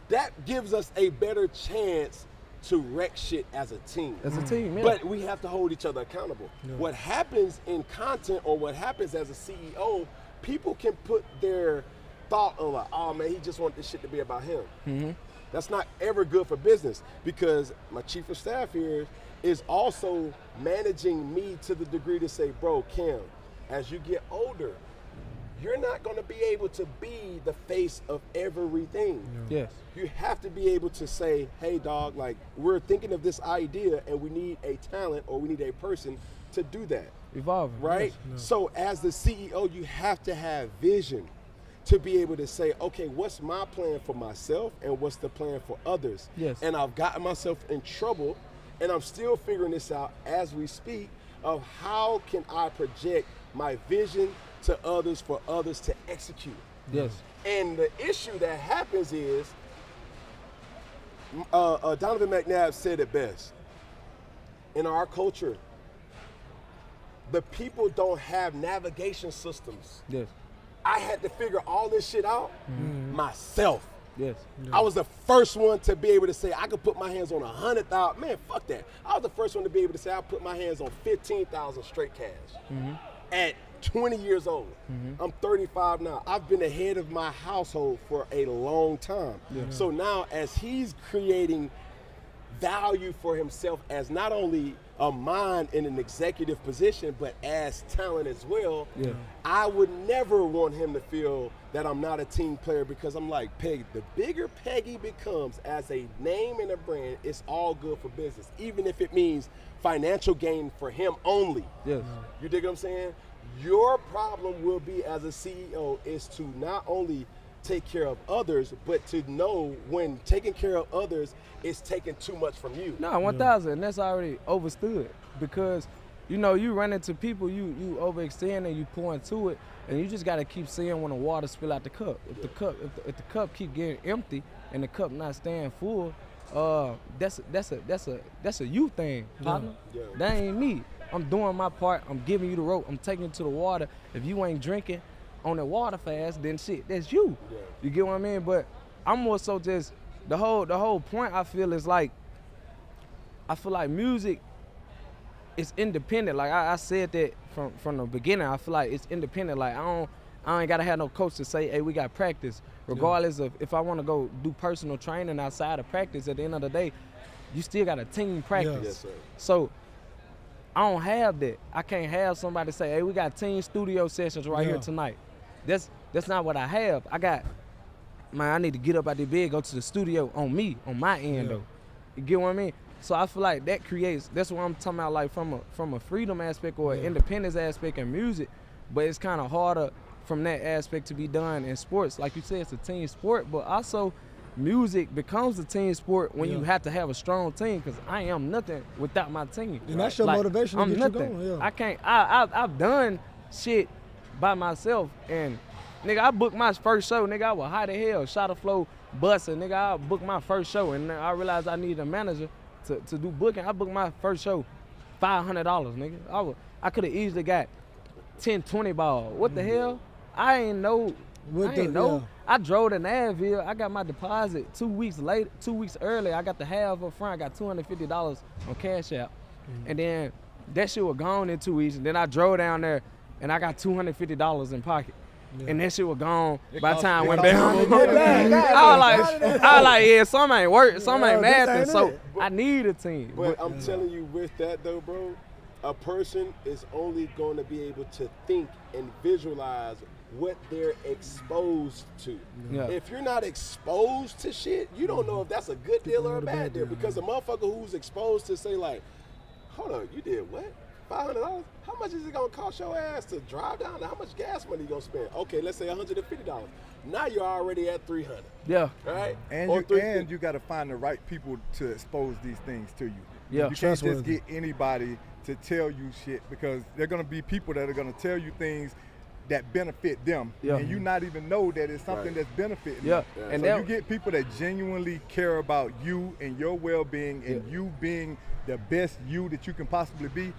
that gives us a better chance to wreck shit as a team. As a team, yeah. But we have to hold each other accountable. What happens in content, or what happens as a CEO, people can put their thought on like, oh man, he just wants this shit to be about him. That's not ever good for business, because my chief of staff here is also managing me to the degree to say, bro, Kim, as you get older, you're not gonna be able to be the face of everything. Yes. You have to be able to say, hey dog, like, we're thinking of this idea and we need a talent, or we need a person to do that, Evolving. right? So as the CEO, you have to have vision to be able to say, okay, what's my plan for myself and what's the plan for others? Yes. And I've gotten myself in trouble, and I'm still figuring this out as we speak, of how can I project my vision to others for others to execute. Yes. And the issue that happens is, Donovan McNabb said it best. In our culture, the people don't have navigation systems. Yes. I had to figure all this shit out myself. Yes. I was the first one to be able to say I could put my hands on 100,000. Man, fuck that. I was the first one to be able to say I put my hands on 15,000 straight cash at 20 years old. I'm 35 now. I've been the head of my household for a long time. So now, as he's creating value for himself as not only a mind in an executive position, but as talent as well, I would never want him to feel that I'm not a team player, because I'm like, Peggy, the bigger Peggy becomes as a name and a brand, it's all good for business, even if it means financial gain for him only. Yes. You dig what I'm saying? Your problem will be, as a CEO, is to not only take care of others, but to know when taking care of others is taking too much from you. No, 1,000, and that's already overstood, because you know, you run into people, you overextend and you pour into it, and you just gotta keep seeing when the water spill out the cup. If the cup keep getting empty and the cup not staying full, that's a you thing, partner. That ain't me. I'm doing my part. I'm giving you the rope. I'm taking you to the water. If you ain't drinking on the water fast, then shit, that's you. You get what I mean? But I'm more so just the whole point. I feel is like, I feel like music is independent. Like I said that from the beginning. I feel like it's independent. Like I ain't gotta have no coach to say, hey, we got practice. Regardless of if I want to go do personal training outside of practice, at the end of the day, you still got a team practice. Yes, sir. So I don't have that. I can't have somebody say, hey, we got team studio sessions right here tonight. That's not what I have. I got man, I need to get up out the bed, go to the studio on me, on my end though. You get what I mean? So I feel like that creates, that's what I'm talking about, like from a freedom aspect or an independence aspect in music, but it's kind of harder from that aspect to be done in sports. Like you said, it's a team sport, but also music becomes a team sport when you have to have a strong team, because I am nothing without my team. And that's your motivation to get you going. I can't, I've done shit by myself, and nigga, I booked my first show, nigga, I was hot as hell, shot a flow, busting, nigga, I booked my first show, and I realized I needed a manager to do booking. I booked my first show, $500, nigga. I could have easily got 10, 20 balls. What the hell? I ain't know. I drove to Nashville. I got my deposit 2 weeks later, 2 weeks early. I got the half up front. I got $250 on Cash App. And then that shit was gone in 2 weeks. And then I drove down there and I got $250 in pocket. And that shit was gone by the time I went back home. I was like, yeah, some ain't work, some ain't mathing, so I need a team. But I'm telling you, with that though, bro, a person is only going to be able to think and visualize what they're exposed to. If you're not exposed to shit, you don't know if that's a good deal or a bad deal. Because a motherfucker who's exposed to say like, hold on, you did what? $500? How much is it gonna cost your ass to drive down there? How much gas money you gonna spend? Okay, let's say $150. Now you're already at $300. Yeah. Right? And you gotta find the right people to expose these things to you. Yeah. You can't just get anybody to tell you shit, because they're gonna be people that are gonna tell you things that benefit them, and you not even know that it's something that's benefiting them. And so you get people that genuinely care about you and your well-being and you being the best you that you can possibly be.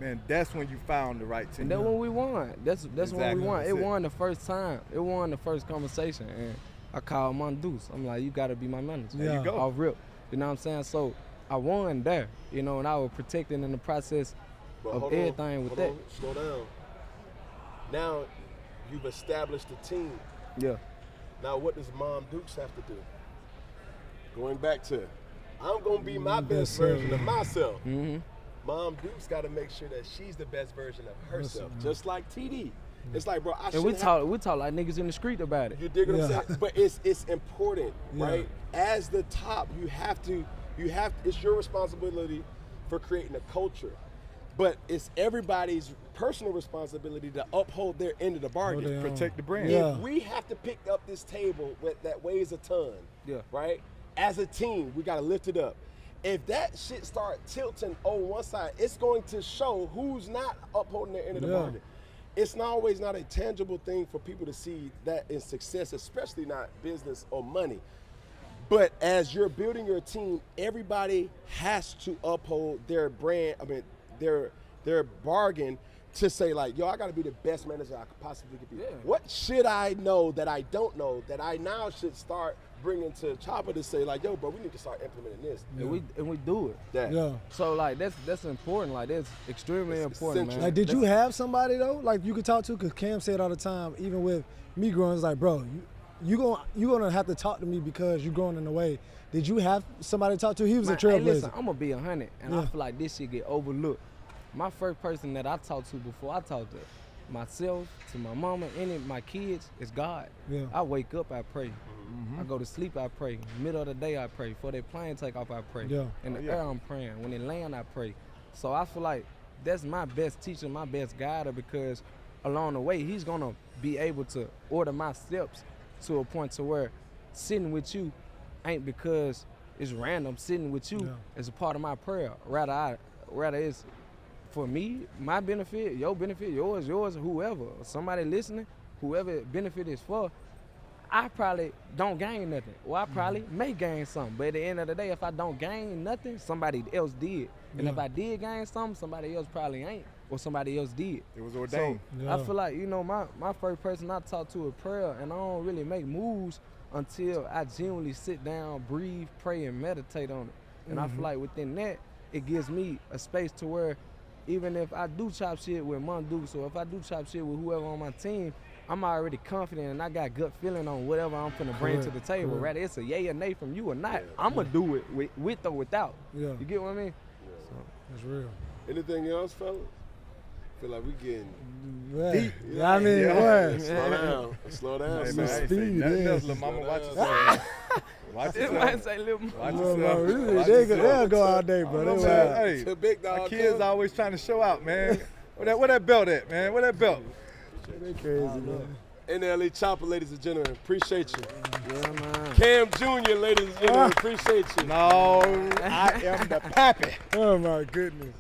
Man, that's when you found the right team. And that's when we won. That's when we won. It won the first time. It won the first conversation. And I called Mondoose. I'm like, you gotta be my manager. There you go. Off rip. You know what I'm saying? So I won there, you know, and I was protecting in the process of everything with that. Slow down. Now you've established a team. Yeah. Now what does Mom Dukes have to do? Going back to, I'm gonna be my best version of myself. Mom Dukes got to make sure that she's the best version of herself, just like TD. It's like, bro, and we talk like niggas in the street about it. You dig what I'm saying? But it's important, right? As the top, it's your responsibility for creating a culture. But it's everybody's personal responsibility to uphold their end of the bargain. Protect the brand. If we have to pick up this table that weighs a ton, right? As a team, we got to lift it up. If that shit start tilting on one side, it's going to show who's not upholding their end of the bargain. It's not always not a tangible thing for people to see that in success, especially not business or money. But as you're building your team, everybody has to uphold their brand, their bargain, to say like, yo, I gotta be the best manager I could possibly be. What should I know that I don't know that I now should start bringing to Choppa to say like, yo, bro, we need to start implementing this. And we do it. So like that's important. Like that's extremely important, man. Like, did you have somebody though, like you could talk to? Because Cam said all the time, even with me growing, it's like, bro, you gonna have to talk to me because you're growing in a way. Did you have somebody to talk to? He was a trailblazer. Hey, listen, I'm gonna be 100, and I feel like this shit get overlooked. My first person that I talked to before I talked to myself, to my mama, any of my kids, is God. I wake up, I pray. I go to sleep, I pray. Middle of the day, I pray. Before that plane take off, I pray. In the air, I'm praying. When it land, I pray. So I feel like that's my best teacher, my best guider, because along the way, he's gonna be able to order my steps to a point to where sitting with you ain't because it's random. Sitting with you is a part of my prayer. Rather it's for me, my benefit, your benefit, yours, whoever, somebody listening, whoever benefit is for, I probably don't gain nothing. Or I probably may gain something. But at the end of the day, if I don't gain nothing, somebody else did. And if I did gain something, somebody else probably ain't. Or somebody else did. It was ordained. So I feel like, you know, my first person I talk to is prayer, and I don't really make moves until I genuinely sit down, breathe, pray, and meditate on it. And I feel like within that, it gives me a space to where even if I do chop shit with Mondoose, or if I do chop shit with whoever on my team, I'm already confident and I got gut feeling on whatever I'm finna bring to the table. Rather it's a yay or nay from you or not, I'ma do it with or without. You get what I mean? So, that's real. Anything else, fellas? Feel like we getting deep. I mean, slow down. Slow down. Hey, son. man, I ain't say nothing else, little mama. Watch yourself. Watch It might yourself. say little. Watch Well, yourself. Watch they'll yourself. go all day, bro. They Man, wild. hey, To big dog. my kids always trying to show out, man. Where that belt at, man? Where that belt? They crazy, man. NLE Choppa, ladies and gentlemen, appreciate you. Yeah, man. Cam Jr., ladies and gentlemen, appreciate you. No, I am the pappy. Oh my goodness.